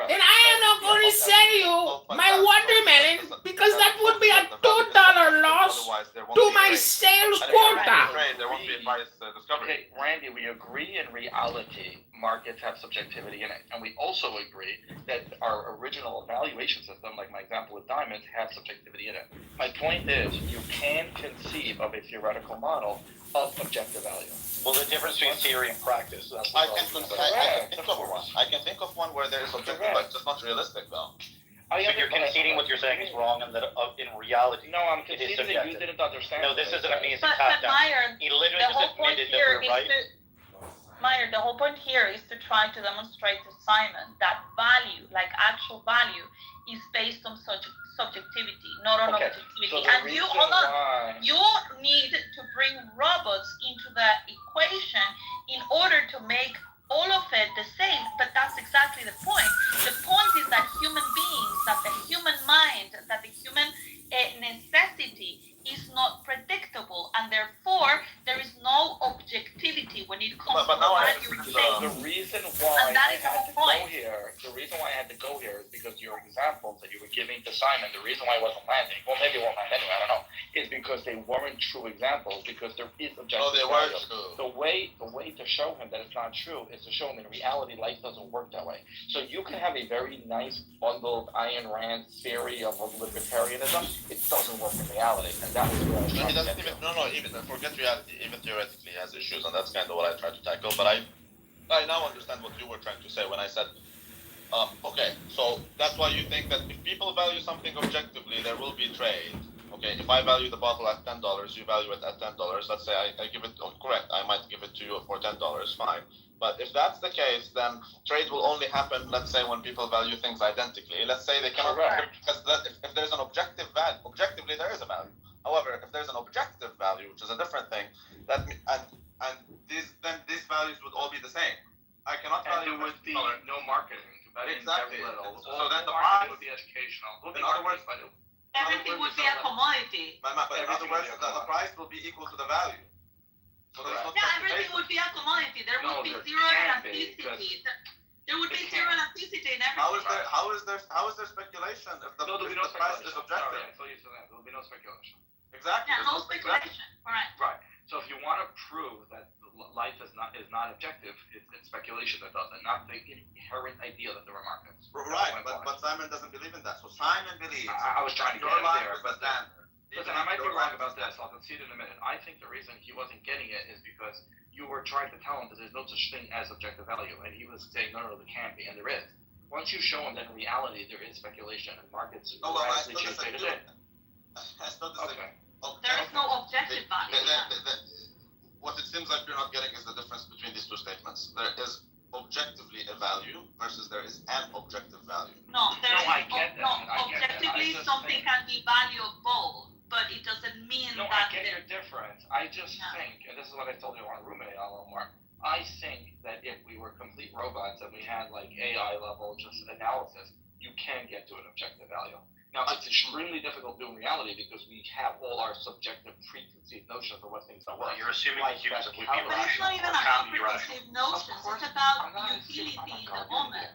[SPEAKER 4] then I am not going to sell you my watermelon because that would be a $2 loss to my sales quota.
[SPEAKER 3] There won't be a price discovery.
[SPEAKER 13] Okay, Randy, we agree in reality markets have subjectivity in it. And we also agree that our original evaluation system, like my example with diamonds, have subjectivity in it. My point is, you can conceive of a theoretical model of objective value.
[SPEAKER 5] Well, the difference between theory and practice. That's
[SPEAKER 3] I can think of one where there is objective, but it's not realistic though.
[SPEAKER 5] But you're conceding what you're saying is wrong, and that in reality,
[SPEAKER 13] no, I'm conceding that you didn't understand.
[SPEAKER 5] No, this is an amazing
[SPEAKER 11] But
[SPEAKER 5] tap down.
[SPEAKER 11] Meyer,
[SPEAKER 5] He literally
[SPEAKER 11] the
[SPEAKER 5] just
[SPEAKER 11] whole point
[SPEAKER 5] admitted that
[SPEAKER 11] here
[SPEAKER 5] we're
[SPEAKER 11] is
[SPEAKER 5] right.
[SPEAKER 11] Meyer, the whole point here is to try to demonstrate to Simon that value, like actual value, is based on such subjectivity, not on objectivity.
[SPEAKER 13] So
[SPEAKER 11] and you hold on, you need to bring robots into the equation in order to make all of it the same. But that's exactly the point. The point is that human beings, that the human mind, that the human necessity is not predictable, and therefore there is no objectivity when it comes to valuing things.
[SPEAKER 13] The reason why
[SPEAKER 11] And that
[SPEAKER 13] I
[SPEAKER 11] is the
[SPEAKER 13] had
[SPEAKER 11] whole
[SPEAKER 13] to go
[SPEAKER 11] point.
[SPEAKER 13] here, the reason why I had to go here is because your examples that you were giving to Simon, the reason why it wasn't landing, well maybe it won't land anyway, I don't know, is because they weren't true examples, because there is objective
[SPEAKER 3] No, they
[SPEAKER 13] value.
[SPEAKER 3] weren't true.
[SPEAKER 13] The way to show him that it's not true is to show him in reality life doesn't work that way. So you can have a very nice bundled Ayn Rand theory of libertarianism, it doesn't work in reality, and that was where I was trying
[SPEAKER 3] He doesn't even, even forget reality, even theoretically he has issues, and that's kind of what I try to tackle, but I now understand what you were trying to say when I said Okay, so that's why you think that if people value something objectively, there will be trade. Okay, if I value the bottle at $10, you value it at $10. Let's say I give it, correct, I might give it to you for $10, fine. But if that's the case, then trade will only happen, let's say, when people value things identically. Let's say they cannot, because if there's an objective value, objectively there is a value. However, if there's an objective value, which is a different thing, and these values would all be the same. I cannot value
[SPEAKER 7] there would be no marketing.
[SPEAKER 3] Exactly.
[SPEAKER 7] So then the price would be educational.
[SPEAKER 3] In other words,
[SPEAKER 11] everything would be a commodity.
[SPEAKER 3] But in other words, the price will be equal to the value. So there's no
[SPEAKER 11] everything would be a commodity. There would be zero elasticity. There would be zero elasticity in everything.
[SPEAKER 3] How is there speculation if the price is objective?
[SPEAKER 7] There will be no speculation.
[SPEAKER 3] Exactly.
[SPEAKER 11] Yeah, no speculation.
[SPEAKER 7] Right. So if you want to prove that life is not objective, it's speculation that does it, not the inherent idea that there are markets.
[SPEAKER 3] Right, but Simon doesn't believe in that. So Simon believes.
[SPEAKER 7] I was trying to get there, but listen, I might be wrong about this. I'll concede in a minute. I think the reason he wasn't getting it is because you were trying to tell him that there's no such thing as objective value, and he was saying no, there can be, and there is. Once you show him that in reality there is speculation and markets radically change day to day.
[SPEAKER 3] Okay.
[SPEAKER 11] There is no objective value.
[SPEAKER 3] What it seems like you're not getting is the difference between these two statements. There is objectively a value versus there is an objective value.
[SPEAKER 11] Objectively something can be valuable, but it doesn't mean that.
[SPEAKER 7] I get your difference. I just think, and this is what I told you on roommate a little more. I think that if we were complete robots and we had like AI level just analysis, you can get to an objective value. Now, it's extremely difficult to do in reality because we have all our subjective preconceived notions of what things are.
[SPEAKER 5] Well, you're assuming that humans would be
[SPEAKER 11] But it's not even about preconceived notions. It's about utility in the moment.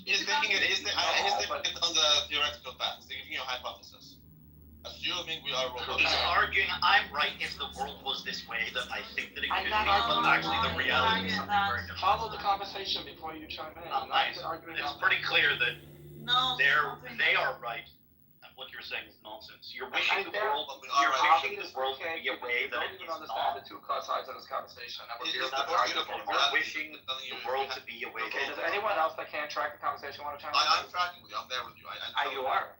[SPEAKER 3] He's taking it on the theoretical path. He's giving you a hypothesis. Assuming we are robots.
[SPEAKER 5] He's arguing I'm right if the world was this way, that I think that it could be, but actually the reality is something very different.
[SPEAKER 7] Follow the conversation before you chime in.
[SPEAKER 5] It's pretty clear that they are right. What you're saying is nonsense. You're wishing the world to be a way that it is not.
[SPEAKER 7] The two sides of this conversation.
[SPEAKER 5] You're wishing the world to be a way that it is.
[SPEAKER 7] Does anyone else that can't track the conversation want to chime in?
[SPEAKER 3] I'm tracking with you. I'm there with you.
[SPEAKER 7] You are.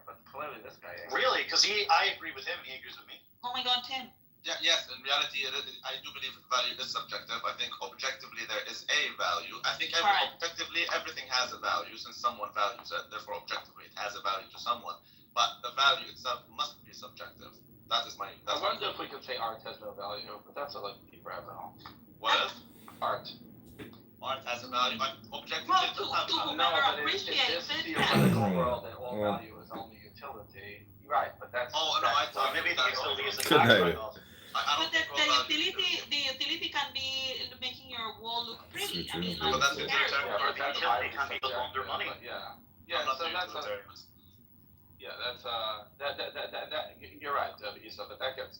[SPEAKER 7] But clearly this guy is.
[SPEAKER 5] Really? Because I agree with him and he agrees with me.
[SPEAKER 11] Oh my God, Tim.
[SPEAKER 3] Yeah, yes, in reality, I do believe value is subjective. I think objectively there is a value. I think objectively everything has a value since someone values it. Therefore, objectively it has a value to someone. But the value itself must be subjective. That is my.
[SPEAKER 7] I wonder if we could say art has no value, but that's a deep rabbit hole.
[SPEAKER 3] What is?
[SPEAKER 7] Art.
[SPEAKER 3] Art has a value. Objectively,
[SPEAKER 11] well, to appreciate
[SPEAKER 7] this theoretical world that all value is only utility. Right, but that's.
[SPEAKER 3] Oh no, I thought
[SPEAKER 5] maybe the utility is a
[SPEAKER 11] But the utility can be making your wall look pretty. I mean,
[SPEAKER 3] but that's
[SPEAKER 5] utility can be the launder money.
[SPEAKER 7] Yeah. So that's you're right, Isa, but that gets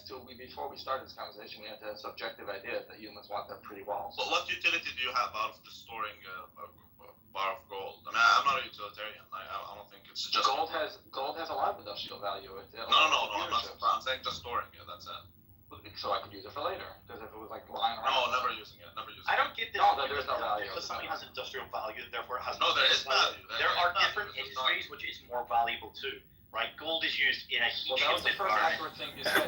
[SPEAKER 7] to before we start this conversation, we had to have subjective ideas that humans want them pretty walls.
[SPEAKER 3] But what utility do you have out of just storing a bar of gold? I mean, I'm not a utilitarian. I don't think it's just
[SPEAKER 7] gold has a lot of industrial value.
[SPEAKER 3] No, I'm saying just storing it. That's it.
[SPEAKER 7] So I could use it for later, because if it was like lying around.
[SPEAKER 3] No, never using it.
[SPEAKER 5] I don't get this.
[SPEAKER 7] No, there's no value.
[SPEAKER 5] Because something has industrial value, therefore it has.
[SPEAKER 3] No, there is value.
[SPEAKER 5] There are different industries which is more valuable too, right? Gold is used in a heat shield environment.
[SPEAKER 7] Well, that was the first accurate thing you said.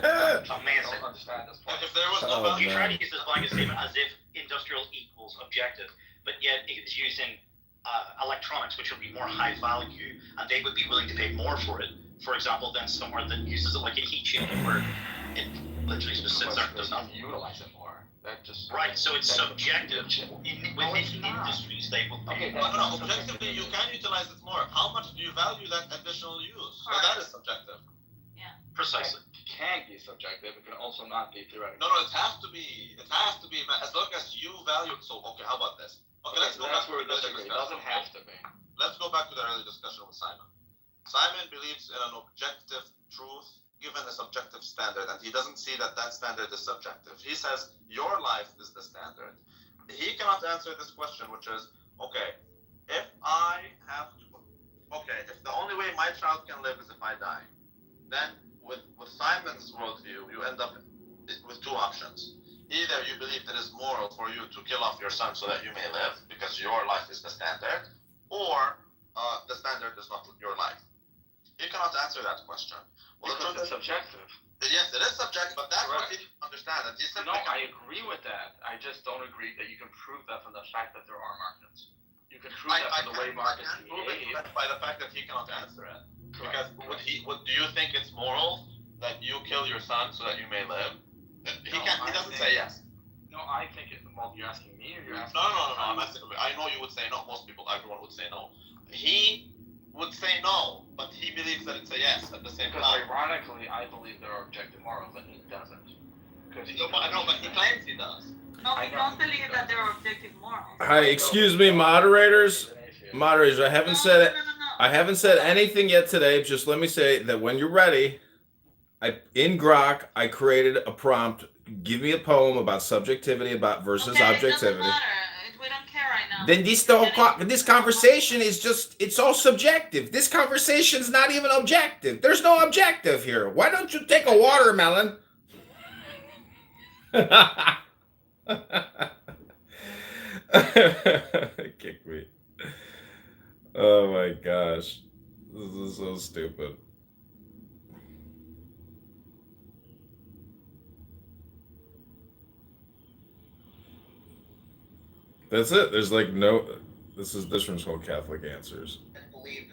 [SPEAKER 5] Amazing.
[SPEAKER 7] I don't understand this point.
[SPEAKER 3] If there was no value,
[SPEAKER 5] you try to use this blanket statement as if industrial equals objective, but yet it's used in electronics, which will be more high value, and they would be willing to pay more for it. For example, than somewhere that uses it like a heat shield, where it literally just sits there and does nothing.
[SPEAKER 7] Utilize it more. That just
[SPEAKER 5] right. So it's subjective. Within industries, they will pay.
[SPEAKER 3] No, objectively, you can utilize it more. How much do you value that additional use? So that is subjective.
[SPEAKER 11] Yeah.
[SPEAKER 5] Precisely.
[SPEAKER 7] It can be subjective. It can also not be theoretical.
[SPEAKER 3] No, it has to be. It has to be as long as you value. So okay, how about this? Okay, let's go back to the earlier discussion.
[SPEAKER 7] It doesn't have to be.
[SPEAKER 3] Let's go back to the earlier discussion with Simon. Simon believes in an objective truth given a subjective standard, and he doesn't see that standard is subjective. He says your life is the standard. He cannot answer this question, which is, okay, if the only way my child can live is if I die, then with Simon's worldview, you end up with two options. Either you believe it is moral for you to kill off your son so that you may live, because your life is the standard, or the standard is not your life? He cannot answer that question. Well,
[SPEAKER 13] because it's subjective.
[SPEAKER 3] Yes, it is subjective, but that's what he didn't understand. That
[SPEAKER 13] I agree with that. I just don't agree that you can prove that from the fact that there are markets. You can prove that from the way markets behave.
[SPEAKER 3] By the fact that he cannot answer it. Correct. Because do you think it's moral that you kill your son so that you may live? He doesn't say yes.
[SPEAKER 13] No, I think well, you're asking me or you're asking
[SPEAKER 3] No. I'm asking. I know you would say no. Everyone would say no. He would say no, but he believes that it's a yes at the same time.
[SPEAKER 13] Because ironically, I believe there are objective morals, and he doesn't. But he
[SPEAKER 3] claims he does.
[SPEAKER 11] No, I don't believe that there are objective morals.
[SPEAKER 4] Hi, excuse me, moderators. Moderators, I haven't said it. I haven't said anything yet today. Just let me say that when you're ready, in Grok, I created a prompt. Give me a poem about subjectivity versus objectivity.
[SPEAKER 11] It doesn't matter. We don't care right now.
[SPEAKER 4] Then this conversation is it's all subjective. This conversation's not even objective. There's no objective here. Why don't you take a watermelon? Kick me. Oh my gosh. This is so stupid. That's it. There's like no. This one's called Catholic Answers.
[SPEAKER 14] And believe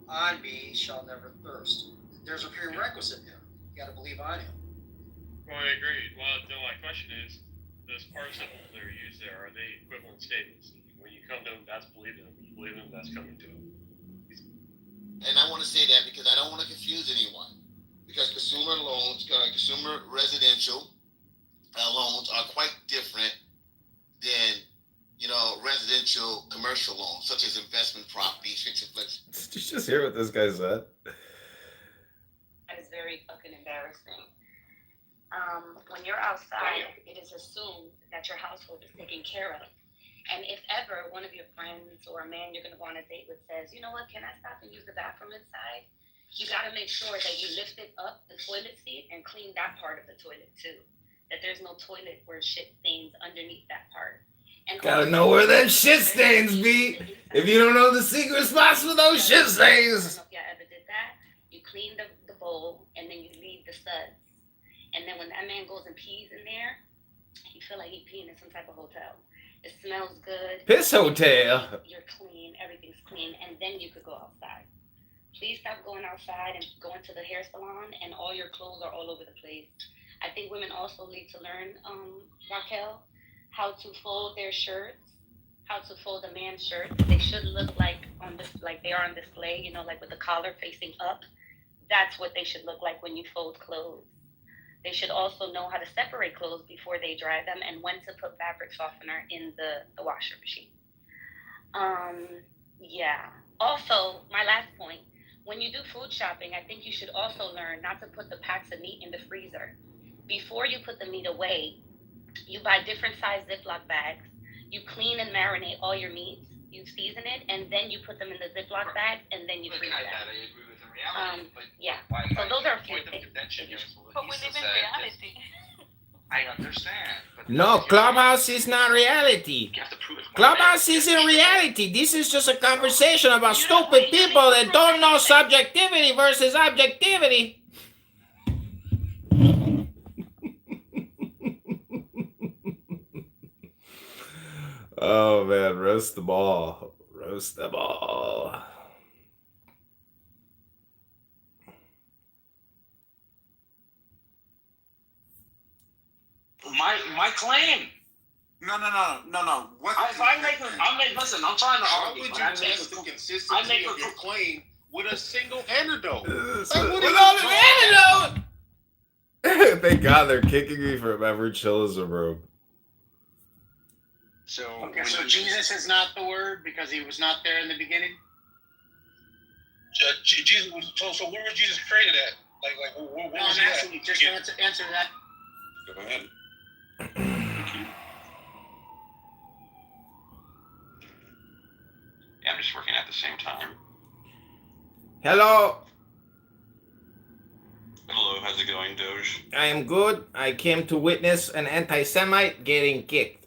[SPEAKER 14] on me shall never thirst. There's a prerequisite there. You got to believe on him.
[SPEAKER 15] Well, I agree. Well, my question is, those participles that are used there, are they equivalent statements? When you come to them, that's believing them. When you believe them, that's coming to them.
[SPEAKER 16] And I want to say that because I don't want to confuse anyone. Because consumer residential loans are quite different than residential commercial loans, such as investment properties, fix and flips.
[SPEAKER 4] Did you just hear what this guy said?
[SPEAKER 17] That is very fucking embarrassing. When you're outside, it is assumed that your household is taken care of. And if ever one of your friends or a man you're going to go on a date with says, you know what, can I stop and use the bathroom inside? You got to make sure that you lift it up, the toilet seat, and clean that part of the toilet too. That there's no toilet where shit stains underneath that part. And
[SPEAKER 4] gotta know where them shit stains be. If you don't know the secret spots for those shit stains.
[SPEAKER 17] I don't know if y'all ever did that. You clean the bowl and then you leave the suds. And then when that man goes and pees in there, you feel like he's peeing in some type of hotel. It smells good.
[SPEAKER 4] Piss hotel.
[SPEAKER 17] You're clean. Everything's clean. And then you could go outside. Please stop going outside and going to the hair salon and all your clothes are all over the place. I think women also need to learn, Raquel, how to fold their shirts, how to fold a man's shirt. They should look like they are on display, like with the collar facing up. That's what they should look like when you fold clothes. They should also know how to separate clothes before they dry them and when to put fabric softener in the washer machine. Yeah. Also, my last point, when you do food shopping, I think you should also learn not to put the packs of meat in the freezer. Before you put the meat away, you buy different size Ziploc bags. You clean and marinate all your meats. You season it, and then you put them in the Ziploc bags, and then you freeze them.
[SPEAKER 13] I agree with the reality.
[SPEAKER 17] Yeah. So those are a few things.
[SPEAKER 11] But we live in reality.
[SPEAKER 13] I understand. But
[SPEAKER 4] No, Clubhouse is not reality. Clubhouse isn't reality. This is just a conversation about stupid people that don't know subjectivity versus objectivity. Oh man, roast the ball. Roast the ball.
[SPEAKER 7] My claim.
[SPEAKER 18] No. What?
[SPEAKER 7] Listen, I'm trying to
[SPEAKER 18] How
[SPEAKER 7] argue.
[SPEAKER 18] would
[SPEAKER 7] but
[SPEAKER 18] you
[SPEAKER 7] I make
[SPEAKER 18] test
[SPEAKER 7] a-
[SPEAKER 18] the consistency of your claim with a single antidote? Like, what
[SPEAKER 4] Without
[SPEAKER 18] are you
[SPEAKER 4] an
[SPEAKER 18] talking
[SPEAKER 4] antidote! Thank God they're kicking me from every chillism room.
[SPEAKER 18] So
[SPEAKER 14] Jesus is not the word because he was not there in the beginning?
[SPEAKER 6] Jesus was so where was Jesus created at? Like where was he
[SPEAKER 14] asking you, just answer that.
[SPEAKER 6] Go ahead.
[SPEAKER 13] Yeah, I'm just working at the same time.
[SPEAKER 4] Hello,
[SPEAKER 13] Hello, how's it going, Doge?
[SPEAKER 4] I am good. I came to witness an anti-Semite getting kicked.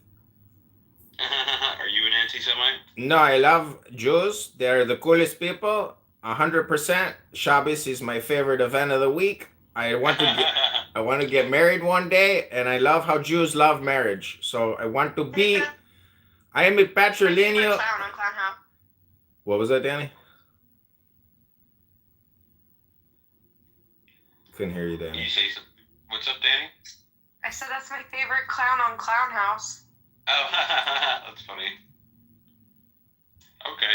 [SPEAKER 13] Are you an
[SPEAKER 12] anti-Semite?
[SPEAKER 4] No, I love Jews. They're the coolest people. 100%. Shabbos is my favorite event of the week. I want to get married one day, and I love how Jews love marriage. So I want to be. I am a patrilineal. What was that, Danny? Couldn't hear you, Danny.
[SPEAKER 12] You say something. What's up, Danny?
[SPEAKER 19] I said that's my favorite clown on Clown House.
[SPEAKER 12] Oh, that's funny. Okay,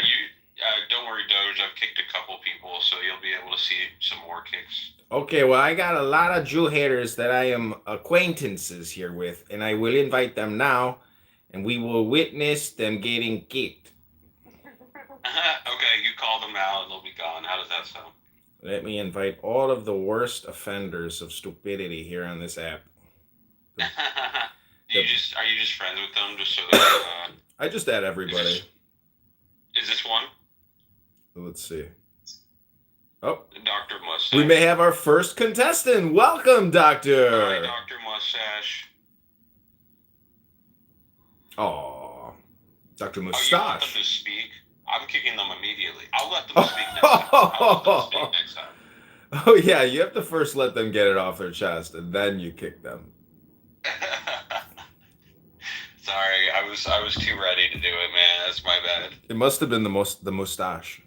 [SPEAKER 12] don't worry, Doge. I've kicked a couple people, so you'll be able to see some more kicks.
[SPEAKER 4] Okay, well, I got a lot of Jew haters that I am acquaintances here with, and I will invite them now, and we will witness them getting kicked.
[SPEAKER 12] Okay, you call them out, and they'll be gone. How does that sound?
[SPEAKER 4] Let me invite all of the worst offenders of stupidity here on this app.
[SPEAKER 12] Are you just friends with them just so that
[SPEAKER 4] I just add everybody.
[SPEAKER 12] Is this one?
[SPEAKER 4] Let's see. Oh,
[SPEAKER 12] Dr. Mustache.
[SPEAKER 4] we may have our first contestant. Welcome, Doctor.
[SPEAKER 12] Hi, Dr. Mustache.
[SPEAKER 4] Oh, Dr.
[SPEAKER 12] Oh, you
[SPEAKER 4] Mustache.
[SPEAKER 12] want them to speak? I'm kicking them immediately. I'll let them speak next time.
[SPEAKER 4] Oh yeah, you have to first let them get it off their chest, and then you kick them.
[SPEAKER 12] Sorry, I was too ready to do it, man. That's my bad.
[SPEAKER 4] It must have been the mustache.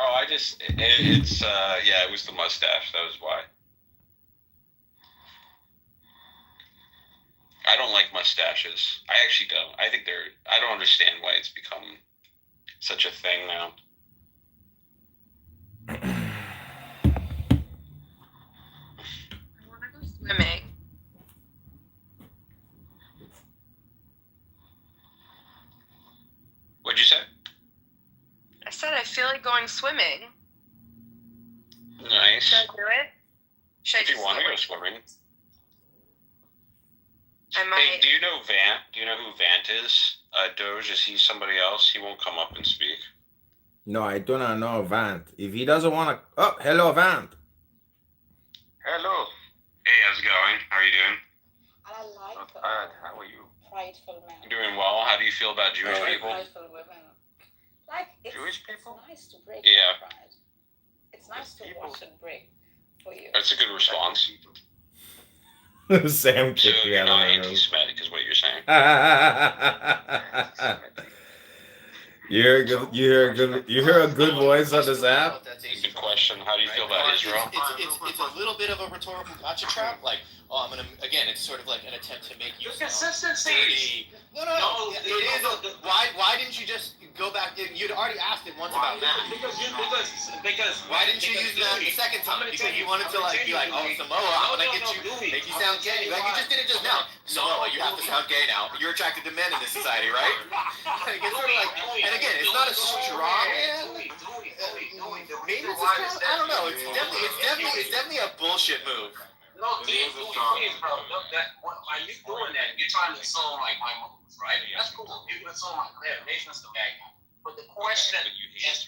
[SPEAKER 12] Oh, it was the mustache. That was why. I don't like mustaches. I actually don't. I don't understand why it's become such a thing now.
[SPEAKER 19] I want to go swimming.
[SPEAKER 12] What'd you say?
[SPEAKER 19] I said I feel like going swimming.
[SPEAKER 12] Nice.
[SPEAKER 19] Should I do it? Should I
[SPEAKER 12] If you
[SPEAKER 19] just
[SPEAKER 12] want to
[SPEAKER 19] do
[SPEAKER 12] go
[SPEAKER 19] it?
[SPEAKER 12] swimming.
[SPEAKER 19] I might.
[SPEAKER 12] Hey, do you know Vant? Do you know who Vant is? Doge, is he somebody else? He won't come up and speak.
[SPEAKER 4] No, I do not know Vant. If he doesn't want to... Oh, hello, Vant.
[SPEAKER 8] Hello.
[SPEAKER 12] Hey, how's it going? How are you doing?
[SPEAKER 20] I like
[SPEAKER 8] Not bad. How are you?
[SPEAKER 20] prideful men.
[SPEAKER 12] You doing well? How do you feel about Jewish people?
[SPEAKER 20] Prideful women. Like, it's
[SPEAKER 12] Jewish people?
[SPEAKER 20] nice to break
[SPEAKER 12] Yeah.
[SPEAKER 20] my pride. It's nice to watch it break for you.
[SPEAKER 12] That's a good response.
[SPEAKER 4] Sam
[SPEAKER 12] So
[SPEAKER 4] kicked me
[SPEAKER 12] you're
[SPEAKER 4] out
[SPEAKER 12] not
[SPEAKER 4] of the room.
[SPEAKER 12] anti-Semitic is what you're saying.
[SPEAKER 4] You hear a good voice on this app?
[SPEAKER 12] Good question. How do you feel about Israel?
[SPEAKER 21] It's a little bit of a rhetorical gotcha trap. Like, oh, I'm gonna again. It's sort of like an attempt to make you sound
[SPEAKER 5] Consistency.
[SPEAKER 21] dirty. No. It is. Why didn't you just go back? You'd already asked it once about that.
[SPEAKER 5] Because
[SPEAKER 21] Why didn't you use that the second time? Because you wanted to like be like, oh, Samoa, I'm gonna make you sound gay. Like you just did it just now. Samoa, you have to sound gay now. You're attracted to men in this society, right? Like, it's sort of like, and again, it's not a straw man. Maybe it's a straw. I don't know. It's definitely a bullshit move.
[SPEAKER 5] No, please, bro. Look, why you doing that? You're trying to assume like my moves, right? That's cool. You can assume like nations to back. But the question is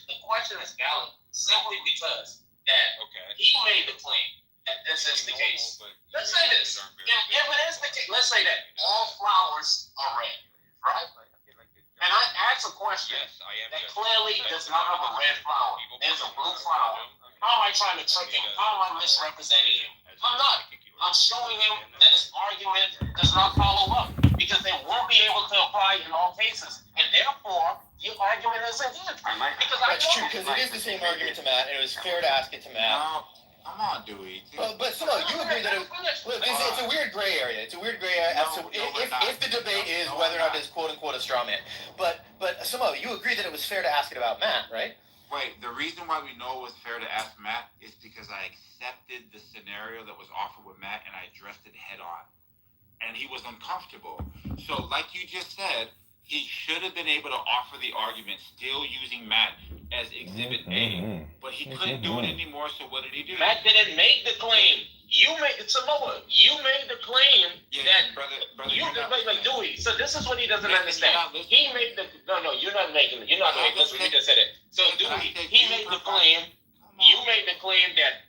[SPEAKER 5] valid simply because that he made the claim that this is the case. Let's say this. If it is the case, let's say that all flowers are red, right? And I asked a question that clearly does not have a red flower. There's a blue flower. How am I trying to trick him? How am I misrepresenting him? I'm not. I'm showing him that his argument does not follow up because they won't be able to apply in all cases. And therefore, your argument is invalid.
[SPEAKER 21] That's true, because it is the same argument to Matt, and it was fair to ask it to Matt.
[SPEAKER 22] Come on, Dewey.
[SPEAKER 21] But Samoa, you agree that it's a weird gray area. It's a weird gray area as to if the debate is whether or not it is quote unquote a straw man. But Samoa, you agree that it was fair to ask it about Matt, right?
[SPEAKER 22] Wait, the reason why we know it was fair to ask Matt is because I accepted the scenario that was offered with Matt and I addressed it head on. And he was uncomfortable. So, like you just said, he should have been able to offer the argument still using Matt as Exhibit A. But he couldn't do it anymore, so what did he do?
[SPEAKER 5] Matt didn't make the claim. You made it, Samoa. You made the claim that
[SPEAKER 22] brother,
[SPEAKER 5] you like Dewey. So this is what he doesn't understand. He made the you're not making it. You're not making it. Listen, he just said it. So Dewey, he made the claim. You made the claim that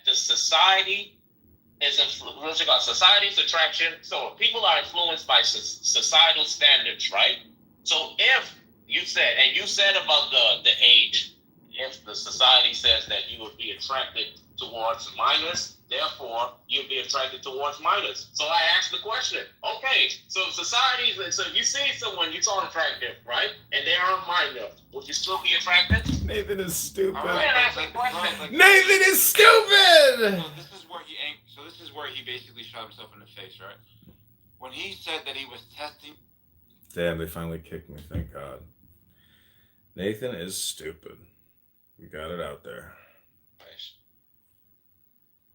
[SPEAKER 5] the society
[SPEAKER 12] is what's it called? Society's attraction. So people are influenced by societal standards, right? So if you said about the age, if the society says that you would be attracted towards minors, therefore you'd be attracted towards minors. So I asked the question, okay, so society, so if you see someone you saw attractive, right, and they are a minor, would you still be attracted?
[SPEAKER 4] Nathan is stupid.
[SPEAKER 12] Right.
[SPEAKER 4] Nathan is stupid!
[SPEAKER 22] So this is where he basically shot himself in the face, right? When he said that he was testing.
[SPEAKER 4] Damn, they finally kicked me, thank God. Nathan is stupid. We got it out there.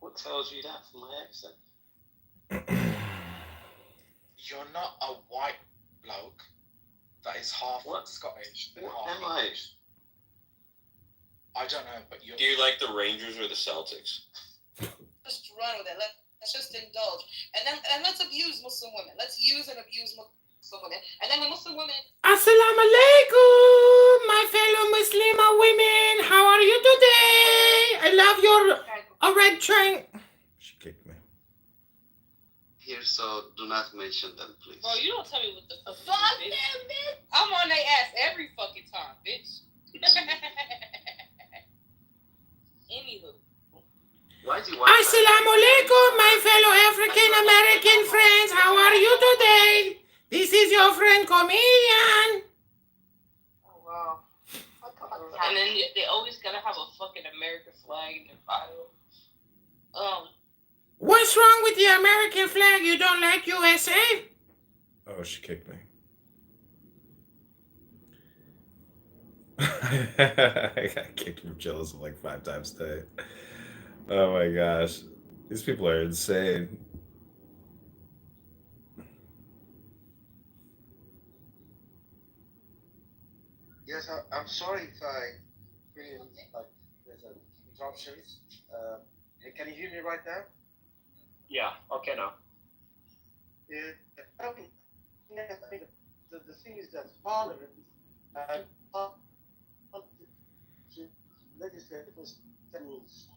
[SPEAKER 5] What tells you that from my accent?
[SPEAKER 1] You're not a white bloke that is half Scottish.
[SPEAKER 5] What am I?
[SPEAKER 1] I don't know, but you're...
[SPEAKER 2] Do you like the Rangers or the Celtics?
[SPEAKER 20] Just run with it. Let's just indulge. And let's abuse Muslim women. Let's use and abuse Muslim women. And then when Muslim women...
[SPEAKER 4] Assalamu alaikum, my fellow Muslim women. How are you today? I love your red train. She kicked me.
[SPEAKER 5] Here, so do not mention them, please.
[SPEAKER 20] Bro, you don't tell me what the fuck them, bitch. I'm on their ass every fucking time, bitch. Anywho.
[SPEAKER 4] Assalamu alaikum, my fellow African American friends. How are you today? This is your friend comedian.
[SPEAKER 20] Oh wow. And then they always gotta have a fucking American flag in their bio.
[SPEAKER 4] What's wrong with the American flag? You don't like USA? Oh, she kicked me. I got kicked from Jealous like 5 times today. Oh my gosh. These people are insane.
[SPEAKER 23] Yes, I'm sorry if I really, like, there's an interruption. Can you hear me right now?
[SPEAKER 9] Yeah, okay now.
[SPEAKER 23] I mean, the thing is that Parliament legislators rules,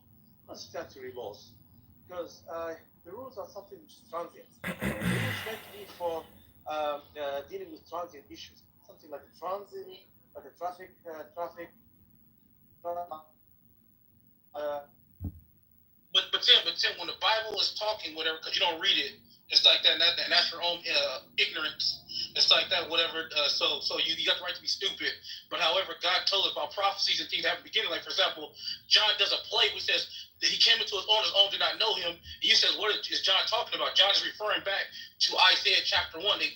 [SPEAKER 23] not statutory laws, because the rules are something which is transient. The rules meant to be for dealing with transient issues, something like a transit, like a traffic.
[SPEAKER 6] But Tim, when the Bible is talking, whatever, because you don't read it, it's like that, and that's your own ignorance. It's like that, whatever. So you got the right to be stupid. But however, God told us about prophecies and things that have a beginning. Like for example, John does a play which says that he came into his own did not know him. And you says, what is John talking about? John is referring back to Isaiah chapter 1. They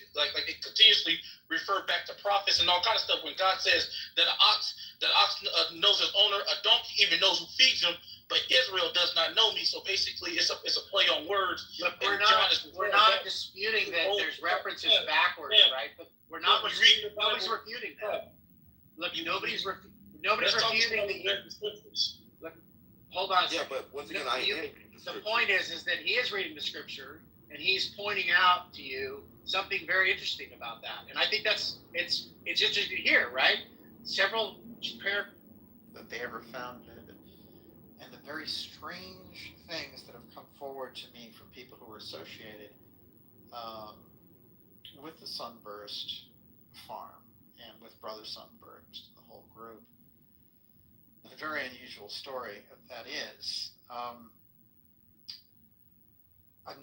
[SPEAKER 6] continuously refer back to prophets and all kind of stuff. When God says that an ox knows his owner, a donkey even knows who feeds him. But Israel does not know me, so basically it's a play on words.
[SPEAKER 14] Look, we're not disputing that there's references backwards, right? But we're not nobody's refuting that. Look, nobody's refuting Look, hold on a second.
[SPEAKER 18] Yeah, but once again,
[SPEAKER 14] the point is that he is reading the scripture and he's pointing out to you something very interesting about that. And I think it's interesting to hear, right? Several
[SPEAKER 24] that they ever found. And the very strange things that have come forward to me from people who were associated with the Sunburst Farm and with Brother Sunburst, the whole group. A very unusual story that is. A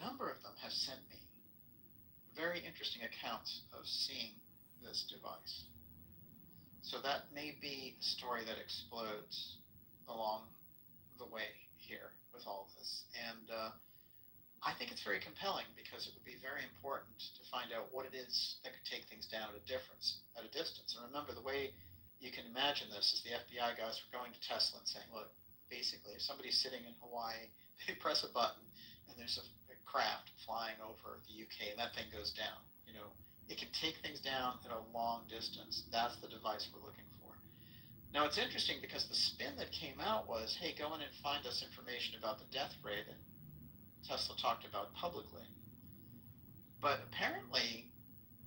[SPEAKER 24] number of them have sent me very interesting accounts of seeing this device. So that may be a story that explodes along the way here with all this, and I think it's very compelling because it would be very important to find out what it is that could take things down at a distance. And remember, the way you can imagine this is the FBI guys were going to Tesla and saying, look, basically, if somebody's sitting in Hawaii, they press a button and there's a craft flying over the UK and that thing goes down. You know, it can take things down at a long distance. That's the device we're looking for. Now, it's interesting because the spin that came out was, hey, go in and find us information about the death ray that Tesla talked about publicly. But apparently,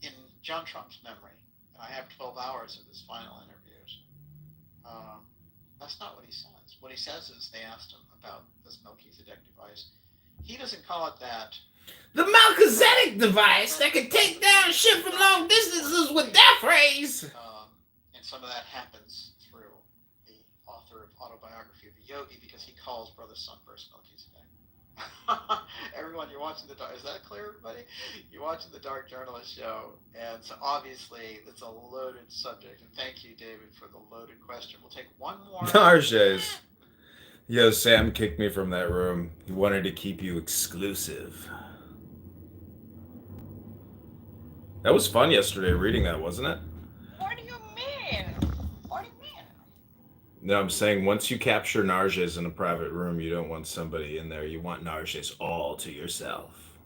[SPEAKER 24] in John Trump's memory, and I have 12 hours of his final interviews, that's not what he says. What he says is they asked him about this Melchizedek device, He doesn't call it that.
[SPEAKER 4] The Melchizedek device that can take down shit from long distances with that phrase.
[SPEAKER 24] And some of that happens through the author of Autobiography of a Yogi because he calls Brother Sunburst Melchizedek. Everyone, you're watching the Dark. Is that clear, everybody? You're watching the Dark Journalist show, and so obviously it's a loaded subject. And thank you, David, for the loaded question. We'll take one more.
[SPEAKER 4] Narges. Yo, Sam kicked me from that room. He wanted to keep you exclusive. That was fun yesterday reading that, wasn't it?
[SPEAKER 11] What do you mean? What do you mean?
[SPEAKER 4] No, I'm saying once you capture Narges in a private room, you don't want somebody in there. You want Narges all to yourself.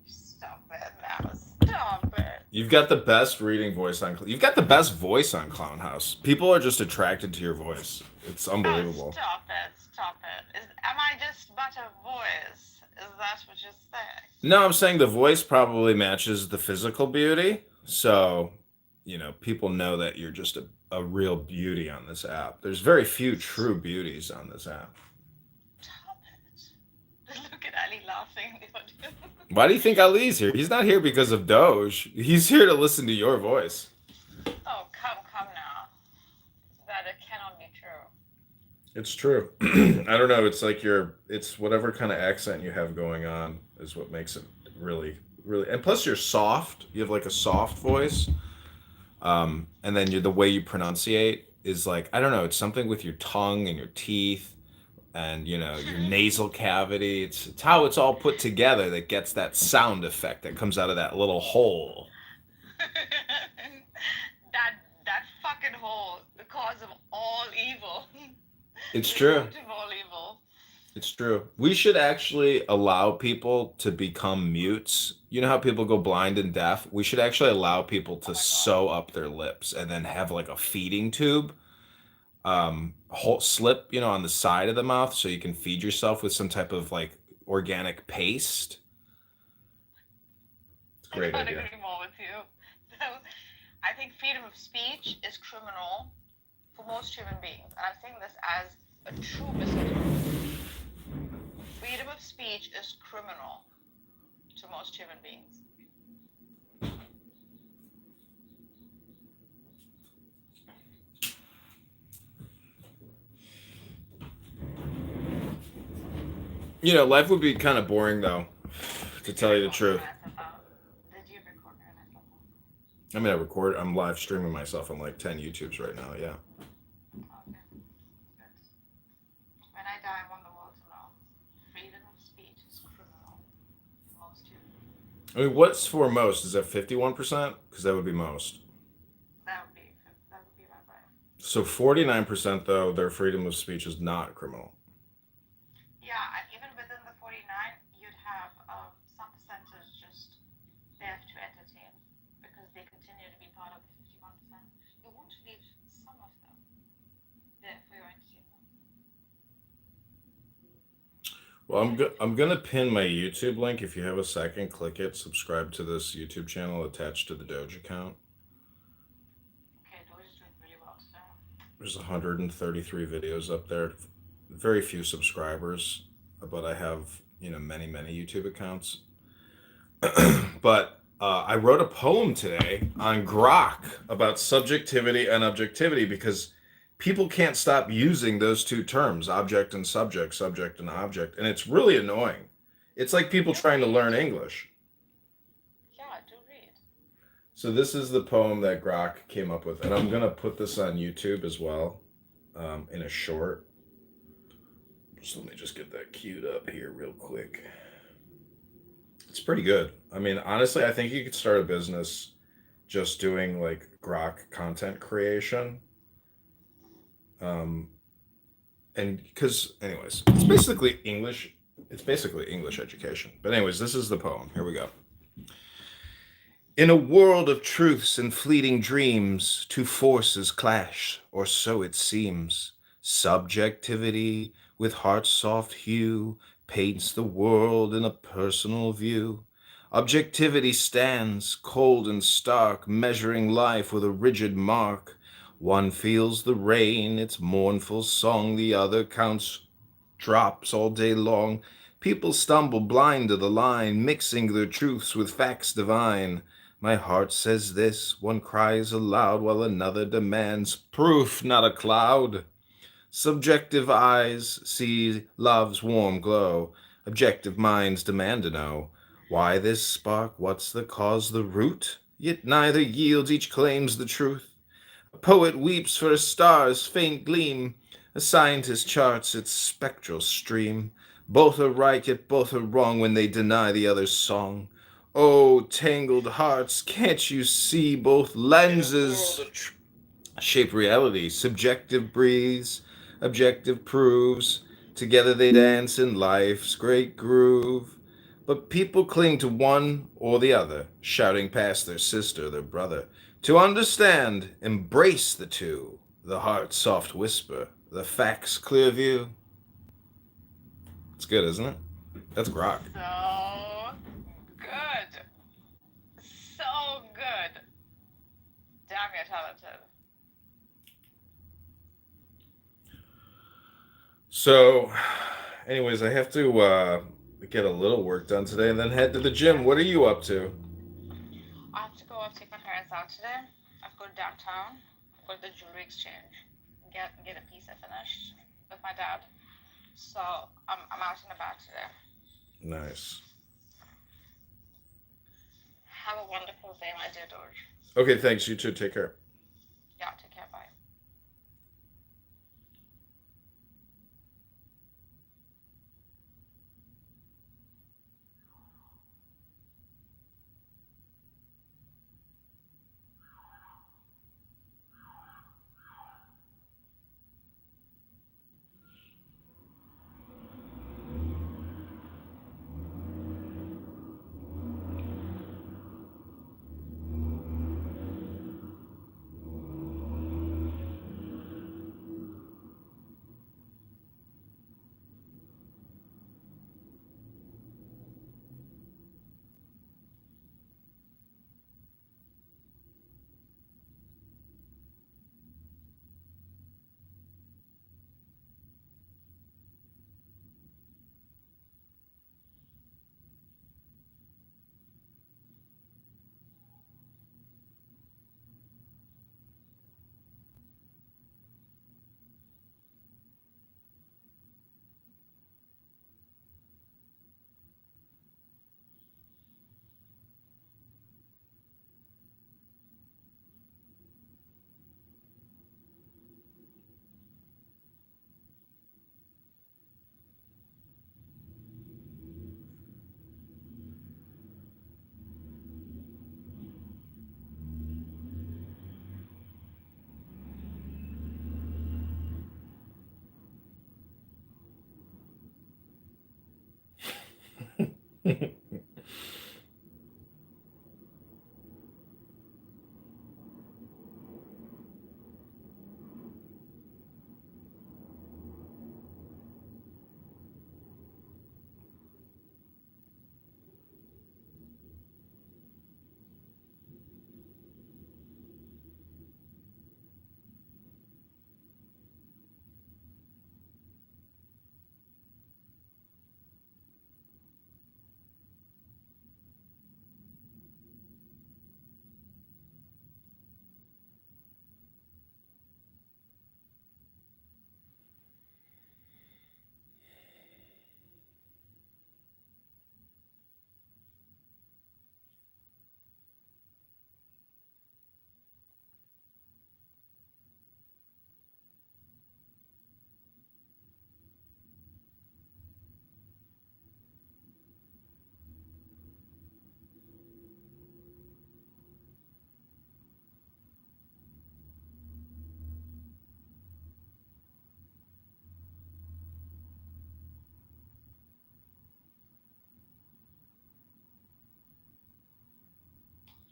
[SPEAKER 11] Stop it now. Stop it.
[SPEAKER 4] You've got the best reading voice on. You've got the best voice on Clown House. People are just attracted to your voice. It's unbelievable.
[SPEAKER 11] Oh, stop it. Stop it. Am I just but a voice? Is that what you're saying?
[SPEAKER 4] No, I'm saying the voice probably matches the physical beauty. So, people know that you're just a real beauty on this app. There's very few true beauties on this app.
[SPEAKER 11] Stop it. Look at Ali laughing in the audience.
[SPEAKER 4] Why do you think Ali's here? He's not here because of Doge. He's here to listen to your voice.
[SPEAKER 11] Oh, come now. That it cannot be true.
[SPEAKER 4] It's true. I don't know. It's like it's whatever kind of accent you have going on is what makes it really, really. And plus, you're soft. You have like a soft voice. And then the way you pronunciate is like, I don't know. It's something with your tongue and your teeth and, your nasal cavity. It's how it's all put together that gets that sound effect that comes out of that little hole.
[SPEAKER 11] that fucking hole, the cause of all evil.
[SPEAKER 4] It's true.
[SPEAKER 11] All evil.
[SPEAKER 4] It's true. We should actually allow people to become mutes. You know how people go blind and deaf? We should actually allow people to sew up their lips and then have like a feeding tube whole slip, on the side of the mouth so you can feed yourself with some type of like organic paste. It's a great idea.
[SPEAKER 11] I agree more with you. I think freedom of speech is criminal for most human beings. And I'm saying this as a true misinterpretation. Freedom of speech is criminal to most human beings.
[SPEAKER 4] Life would be kind of boring though, to tell you the truth.
[SPEAKER 11] Did you record it?
[SPEAKER 4] I'm live streaming myself on like 10 YouTubes right now, yeah.
[SPEAKER 11] Okay. Good. When I die, I want the world to know. Freedom of speech is criminal to most humans.
[SPEAKER 4] I mean, what's for most? Is that 51%? Because that would be most.
[SPEAKER 11] That would be about right.
[SPEAKER 4] So 49% though, their freedom of speech is not criminal.
[SPEAKER 11] Yeah, even within the 49, you'd have some percentage just there to entertain because they continue to be part of the 51%. You want to leave some of them there for your entertainment.
[SPEAKER 4] Well, I'm gonna pin my YouTube link. If you have a second, click it. Subscribe to this YouTube channel attached to the Doge account.
[SPEAKER 11] Okay, Doge is doing really well today.
[SPEAKER 4] There's 133 videos up there. Very few subscribers, but I have, many, many YouTube accounts. But I wrote a poem today on Grok about subjectivity and objectivity because people can't stop using those two terms, object and subject, subject and object, and it's really annoying. It's like people trying to learn English.
[SPEAKER 11] Yeah, do read.
[SPEAKER 4] So this is the poem that Grok came up with, and I'm going to put this on YouTube as well in a short. So let me just get that queued up here real quick. It's pretty good. I mean, honestly, I think you could start a business just doing like Grok content creation. And because anyways, it's basically English education. But anyways, this is the poem. Here we go. In a world of truths and fleeting dreams, two forces clash, or so it seems. Subjectivity with heart's soft hue paints the world in a personal view. Objectivity stands cold and stark, measuring life with a rigid mark. One feels the rain, its mournful song, the other counts drops all day long. People stumble blind to the line, mixing their truths with facts divine. My heart says this, one cries aloud, while another demands proof, not a cloud. Subjective eyes see love's warm glow. Objective minds demand to know. Why this spark? What's the cause, the root? Yet neither yields, each claims the truth. A poet weeps for a star's faint gleam. A scientist charts its spectral stream. Both are right, yet both are wrong when they deny the other's song. Oh, tangled hearts, can't you see both lenses shape reality? Subjective breathes, objective proves. Together they dance in life's great groove. But people cling to one or the other, shouting past their sister, their brother. To understand, embrace the two, the heart's soft whisper, the fact's clear view. It's good, isn't it? That's grok.
[SPEAKER 19] So good. So good. Damn, you're talented.
[SPEAKER 4] So, anyways, I have to get a little work done today and then head to the gym. What are you up to?
[SPEAKER 19] I have to go take my parents out today. I have to go downtown, go to the jewelry exchange, get a piece I finished with my dad. So I'm out and about today.
[SPEAKER 4] Nice.
[SPEAKER 19] Have a wonderful day, my dear George.
[SPEAKER 4] Okay, thanks. You too. Take care.
[SPEAKER 19] Yeah, take care. Bye.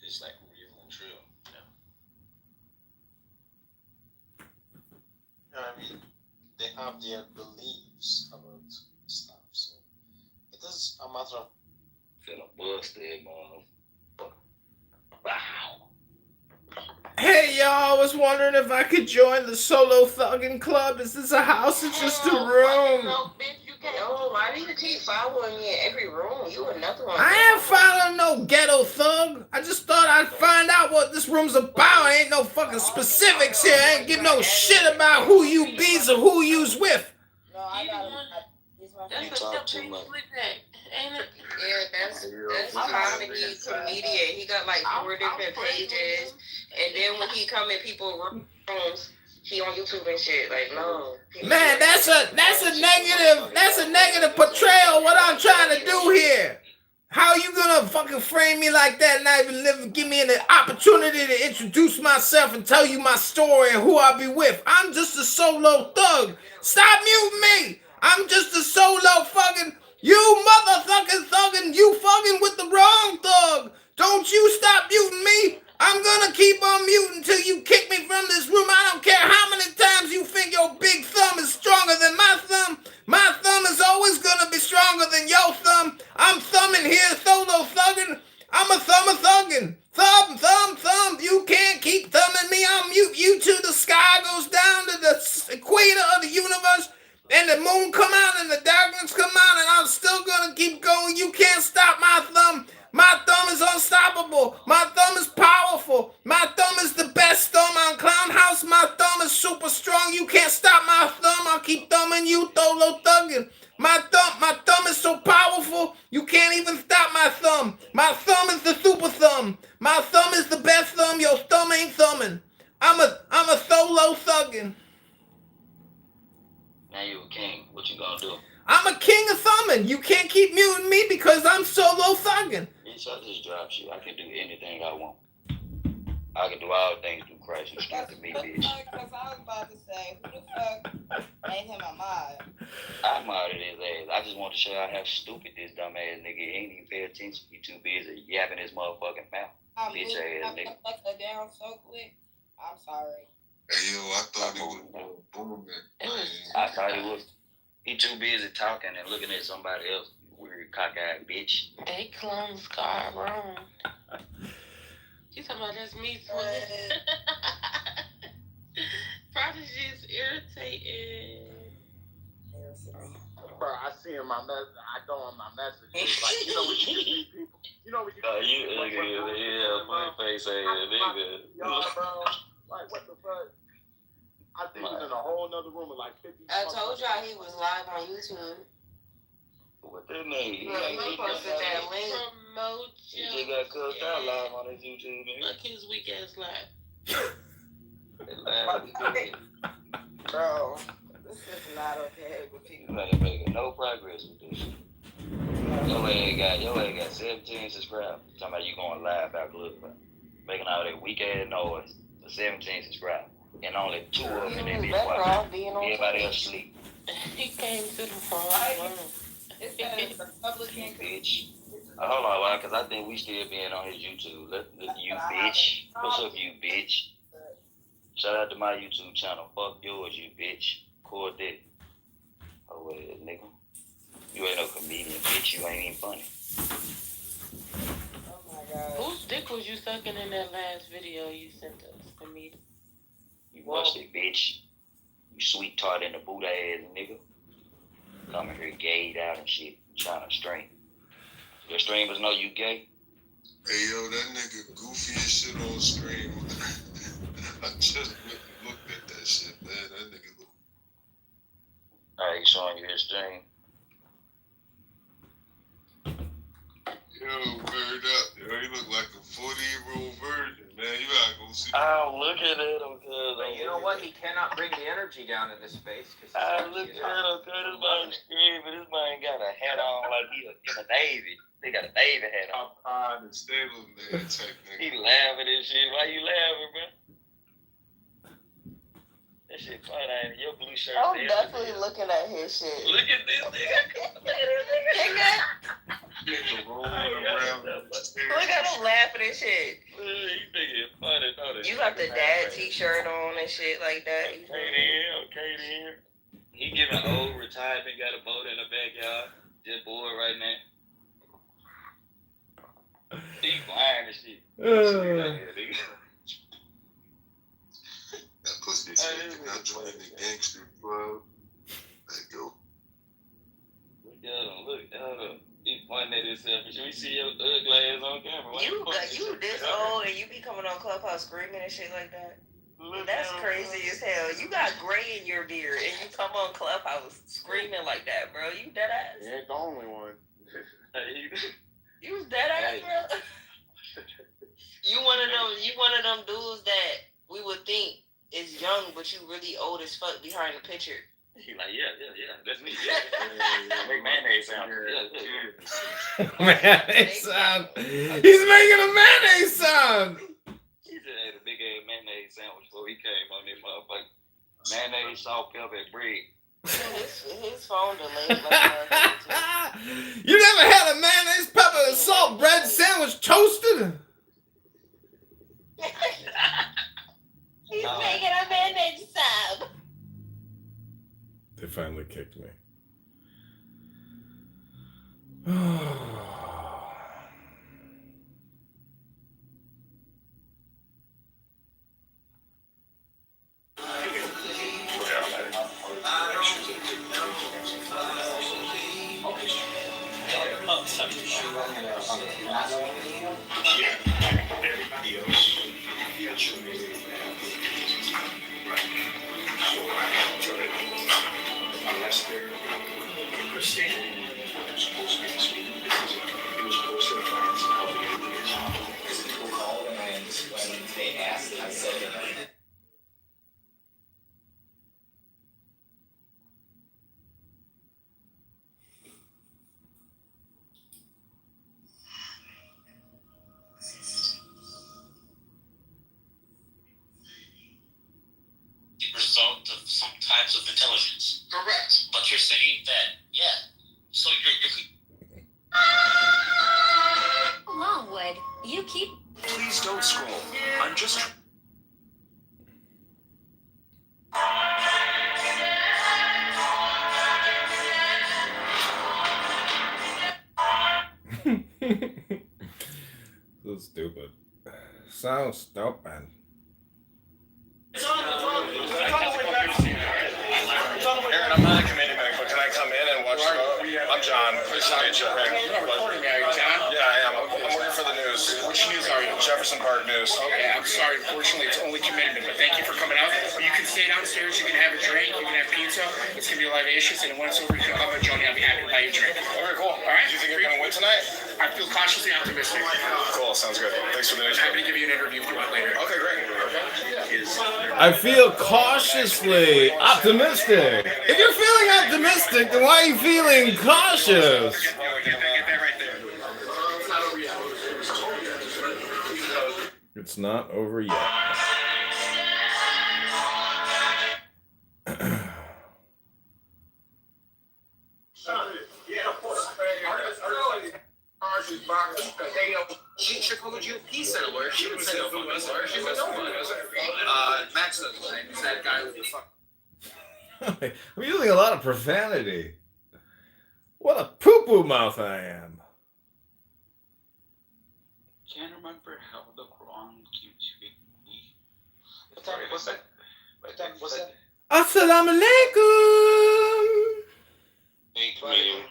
[SPEAKER 2] It's like real and true, you know.
[SPEAKER 1] You know what I mean? They have their beliefs about stuff, so it is a matter of.
[SPEAKER 2] Feel a busted, motherfucker. Wow.
[SPEAKER 4] Hey, y'all, I was wondering if I could join the Solo Thuggin' Club. Is this a house or just a room?
[SPEAKER 20] No, bitch. why do you keep following me in every room? You another one.
[SPEAKER 4] I ain't following no ghetto thug. I just thought I'd find out what this room's about. Ain't no fucking specifics here. I ain't give no shit about who you be's or who you's with.
[SPEAKER 20] No, I got that's a too much. Ain't it? Yeah, that's comedy comedian. He got like 4 different pages, and then when he come in people rooms, he on YouTube and shit. Like, no.
[SPEAKER 4] Man, that's a negative portrayal of what I'm trying to do here. How you gonna fucking frame me like that and not even give me an opportunity to introduce myself and tell you my story and who I be with? I'm just a solo thug. Stop muting me. I'm just a solo fucking. You motherfucking thuggin', you fucking with the wrong thug. Don't you stop muting me. I'm gonna keep on muting till you kick me from this room. I don't care how many times you think your big thumb is stronger than my thumb. My thumb is always gonna be stronger than your thumb. I'm thumbing here, solo thuggin'. I'm a thuggin'. Thumb. You can't keep thumbing me. I'll mute you till the sky goes down to the equator of the universe. And the moon come out and the darkness come out, and I'm still gonna keep going. You can't stop my thumb. My thumb is unstoppable. My thumb is powerful. My thumb is the best thumb on Clown House. My thumb is super strong. You can't stop my thumb. I'll keep thumbing you, solo thuggin'. My thumb is so powerful. You can't even stop my thumb. My thumb is the super thumb. My thumb is the best thumb. Your thumb ain't thumbing. I'm a solo thuggin'.
[SPEAKER 2] Now you a king. What you gonna do?
[SPEAKER 4] I'm a king of thumbing. You can't keep muting me because I'm solo thugging.
[SPEAKER 2] Bitch, I just dropped you. I can do anything I want. I can do all things through Christ who strengthens me, bitch.
[SPEAKER 20] Because I was about to say, who the fuck made him a mod?
[SPEAKER 2] I modded his ass. I just want to show you how stupid this dumb ass nigga. He ain't even pay attention. He too busy yapping his motherfucking mouth. Bitch ass nigga.
[SPEAKER 20] I down so quick. I'm sorry.
[SPEAKER 3] Hey, yo, I thought it was booming.
[SPEAKER 2] I thought it was. He too busy talking and looking at somebody else. Weird cockeyed bitch.
[SPEAKER 20] They clone Scar wrong. You talking about that's me? Prodigy is irritating.
[SPEAKER 18] Bro, I see in my message. I go on my messages. Like, you know, we can see people. You know, we can see people.
[SPEAKER 2] Yeah, funny face ass nigga.
[SPEAKER 18] Y'all, bro. Like, what the fuck? I think he was in a whole nother room with like 50.
[SPEAKER 20] I told y'all he was live on YouTube.
[SPEAKER 2] What that mean?
[SPEAKER 20] He posted that link. Promote
[SPEAKER 2] you. He just got cussed out live on his YouTube, man.
[SPEAKER 20] Look his weak ass live. Bro, this is not okay with people.
[SPEAKER 2] You ain't making no progress with this. Your ass got 17 subscribers. Talking about you going live out Clubhouse. Making all that weak ass noise for 17 subscribers. And only 2 of them in there watching. Everybody else sleep.
[SPEAKER 20] He came to the front. It says Republican
[SPEAKER 2] bitch. Hold on, because I think we still being on his YouTube. You bitch. What's up, you bitch? Shout out to my YouTube channel. Fuck yours, you bitch. Cordet. Oh, wait, nigga. You ain't no comedian, bitch. You ain't even funny.
[SPEAKER 20] Oh, my God. Whose dick was you sucking in that last video you sent us, comedian?
[SPEAKER 2] You busted, bitch. You sweet tart in the boot ass, nigga. Coming here gayed out and shit. Trying to stream. Your streamers know you gay?
[SPEAKER 3] Hey, yo, that nigga goofy as shit on stream. I just looked at that shit, man. That nigga look.
[SPEAKER 2] Alright, he's showing you his stream.
[SPEAKER 3] Yo, word up. Yo, he look like a 40-year-old virgin, man. You gotta go see.
[SPEAKER 2] I'm looking at him, cuz.
[SPEAKER 10] But you know what? He cannot bring the energy down in this space.
[SPEAKER 2] I'm looking at him, cuz. This man screaming. This man got a hat on like he in the Navy. They got a Navy hat on.
[SPEAKER 3] Top and stable man type nigga.
[SPEAKER 2] He laughing and shit. Why you laughing, bro? That shit funny, ain't it? Your blue shirt.
[SPEAKER 20] I'm definitely looking at his shit.
[SPEAKER 2] Look at this nigga. Look at this nigga.
[SPEAKER 20] Look at him laughing and shit.
[SPEAKER 2] You think it's funny, don't it?
[SPEAKER 20] You got the dad t-shirt on and shit like that.
[SPEAKER 2] Okay then. He giving old retirement, got a boat in the backyard. Just bored right now. He blind and shit.
[SPEAKER 3] That pussy shit. Can I join the gangster club? Let go.
[SPEAKER 2] Yeah, He pointing at himself. Should we see your ugly ass on camera? Why
[SPEAKER 20] You
[SPEAKER 2] pointing
[SPEAKER 20] this
[SPEAKER 2] at yourself?
[SPEAKER 20] old and you be coming on Clubhouse screaming and shit like that? That's crazy as hell. You got gray in your beard and you come on Clubhouse screaming like that, bro. You dead ass?
[SPEAKER 18] You ain't the only one.
[SPEAKER 20] You was dead ass, bro. You one of them dudes that we would think is young, but you really old as fuck behind the picture.
[SPEAKER 2] He like, yeah, that's me. Yeah. Make mayonnaise sound. Yeah.
[SPEAKER 4] Mayonnaise sound. He's making a mayonnaise sound.
[SPEAKER 2] He just ate a big ass mayonnaise sandwich before he came on this motherfucker. Mayonnaise, salt, pepper, and bread.
[SPEAKER 20] His phone delayed.
[SPEAKER 4] You never had a mayonnaise, pepper, and salt bread sandwich toasted?
[SPEAKER 20] He's making a mayonnaise sub.
[SPEAKER 4] They finally kicked me.
[SPEAKER 5] Result of some types of intelligence. Correct. But you're saying that, yeah. So you're
[SPEAKER 7] Longwood, you keep.
[SPEAKER 5] Please don't scroll. I'm just.
[SPEAKER 4] So stupid. So stupid.
[SPEAKER 15] Aaron, I'm not a committee member, but can I come in and watch I'm John. Please meet you.
[SPEAKER 16] You're not recording me, are you, John?
[SPEAKER 15] Yeah, I am. I'm working for the news.
[SPEAKER 16] Which news are you?
[SPEAKER 15] Jefferson Park News.
[SPEAKER 16] Okay, I'm sorry. Unfortunately, it's only commitment, but thank you for coming out. You can stay downstairs. You can have a drink. You can have pizza. It's going to be libations, and when it's over, you can come up and join me. I'll be happy to buy you a drink.
[SPEAKER 15] Okay, cool.
[SPEAKER 16] All right?
[SPEAKER 15] Do you think you're going to win tonight?
[SPEAKER 16] I feel cautiously optimistic.
[SPEAKER 15] Cool. Sounds good. Thanks for the news.
[SPEAKER 16] Happy to give you an interview if you want later.
[SPEAKER 15] Okay, great.
[SPEAKER 4] I feel cautiously optimistic. If you're feeling optimistic, then why are you feeling cautious? It's not over yet.
[SPEAKER 5] She called you a peace settler. She would say no one was her. She was no one was her. Max is that guy with the fuck.
[SPEAKER 4] I'm using a lot of profanity. What a poo-poo mouth I am.
[SPEAKER 2] Can't remember how the Quran came to be.
[SPEAKER 1] What's that? What's that?
[SPEAKER 4] Assalamu alaikum.
[SPEAKER 1] Hey, comedian.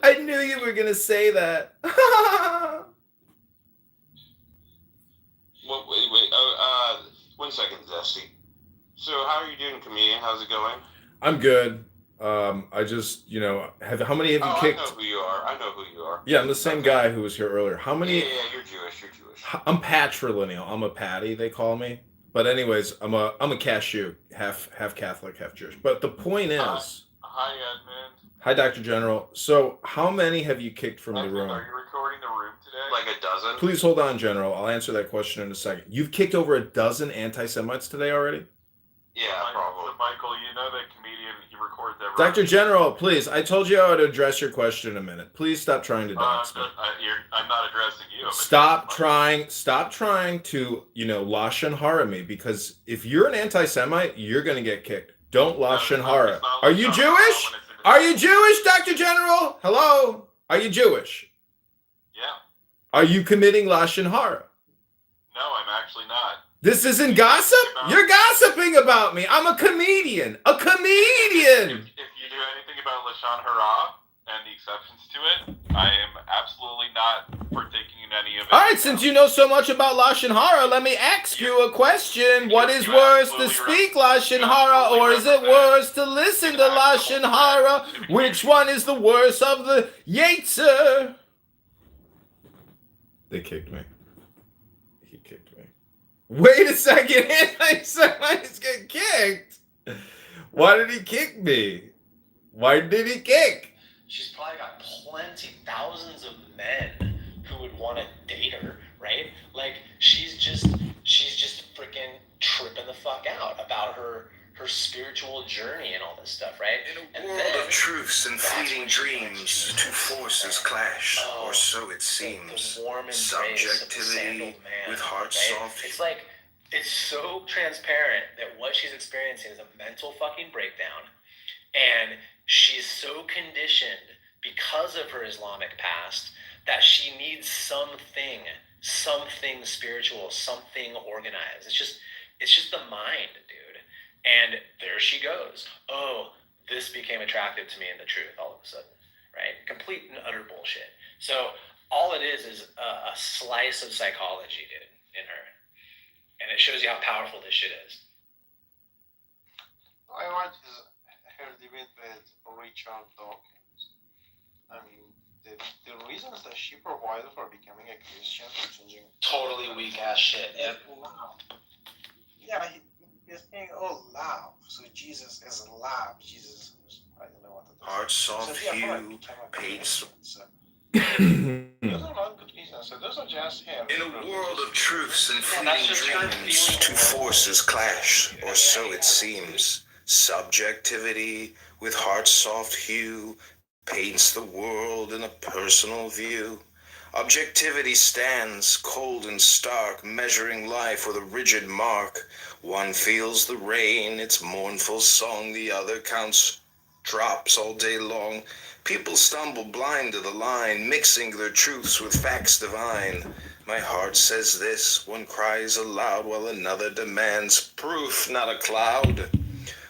[SPEAKER 4] I knew you were gonna say that.
[SPEAKER 1] Well, wait. 1 second, Zesty. So, how are you doing, comedian? How's it going?
[SPEAKER 4] I'm good. I just, how many have you kicked?
[SPEAKER 1] I know who you are.
[SPEAKER 4] Yeah, I'm the same guy who was here earlier. How many?
[SPEAKER 1] Yeah, you're Jewish.
[SPEAKER 4] I'm patrilineal. I'm a patty, they call me. But anyways, I'm a cashew, half Catholic, half Jewish. But the point is,
[SPEAKER 1] Hi, Edmund.
[SPEAKER 4] hi, Dr. General. So, how many have you kicked from the room?
[SPEAKER 1] Are you recording the room today? Like a dozen?
[SPEAKER 4] Please hold on, General. I'll answer that question in a second. You've kicked over a dozen anti-Semites today already?
[SPEAKER 1] Yeah, probably. Michael, you know that comedian, he records every.
[SPEAKER 4] Dr. General, please, I told you I would address your question in a minute. Please stop trying to dox me.
[SPEAKER 1] I'm not addressing you.
[SPEAKER 4] Stop trying to, Lashon Hara me, because if you're an anti-Semite, you're going to get kicked. Don't Lashon Hara. Are you Jewish? Are you Jewish, Dr. General? Hello? Are you Jewish?
[SPEAKER 1] Yeah.
[SPEAKER 4] Are you committing Lashon Hara?
[SPEAKER 1] No, I'm actually not.
[SPEAKER 4] This isn't gossip? You're gossiping about me. I'm a comedian. A comedian!
[SPEAKER 1] If you do anything about Lashon Hara
[SPEAKER 12] exceptions to it. I am absolutely not partaking in any of it.
[SPEAKER 4] All right, since you know so much about Lashon Hara, let me ask you a question. What is worse, to speak Lashon Hara, or is it worse to listen to Lashon Hara? Which one is the worst of the Yetzer? They kicked me. He kicked me. Wait a second, anti-Semites get kicked? Why did he kick me? Why did he kick?
[SPEAKER 8] She's probably got thousands of men who would want to date her, right? Like, she's just freaking tripping the fuck out about her spiritual journey and all this stuff, right?
[SPEAKER 13] In a world of truths and fleeting dreams, two forces clash, or so it seems. Subjectivity with heart soft.
[SPEAKER 8] It's like, it's so transparent that what she's experiencing is a mental fucking breakdown, and she's so conditioned because of her Islamic past that she needs something spiritual, something organized. It's just the mind, dude. And there she goes. Oh, this became attractive to me in the truth all of a sudden, right? Complete and utter bullshit. So all it is a slice of psychology, dude, in her. And it shows you how powerful this shit is.
[SPEAKER 1] I watched her debate with Richard Dawkins. I mean, the reasons that she provided for becoming a Christian and changing...
[SPEAKER 8] Totally weak ass shit. Yep.
[SPEAKER 1] Yeah, he's saying, oh, love. So Jesus is love. Jesus is, I don't know what it is.
[SPEAKER 13] Heart soft hue, paints.
[SPEAKER 1] Those are not good reasons. So those are just him.
[SPEAKER 13] In a world of truths and fleeting dreams, two forces clash, or so it seems. Subjectivity with heart soft hue paints the world in a personal view. Objectivity stands cold and stark, measuring life with a rigid mark. One feels the rain, its mournful song, the other counts drops all day long. People stumble blind to the line, mixing their truths with facts divine. My heart says this, one cries aloud, while another demands proof, not a cloud.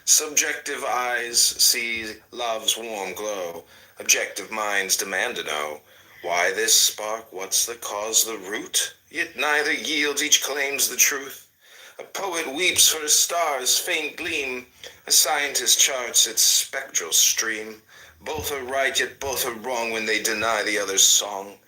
[SPEAKER 13] Subjective eyes see love's warm glow. Objective minds demand to know. Why this spark? What's the cause, the root? Yet neither yields, each claims the truth. A poet weeps for a star's faint gleam. A scientist charts its spectral stream. Both are right, yet both are wrong when they deny the other's song.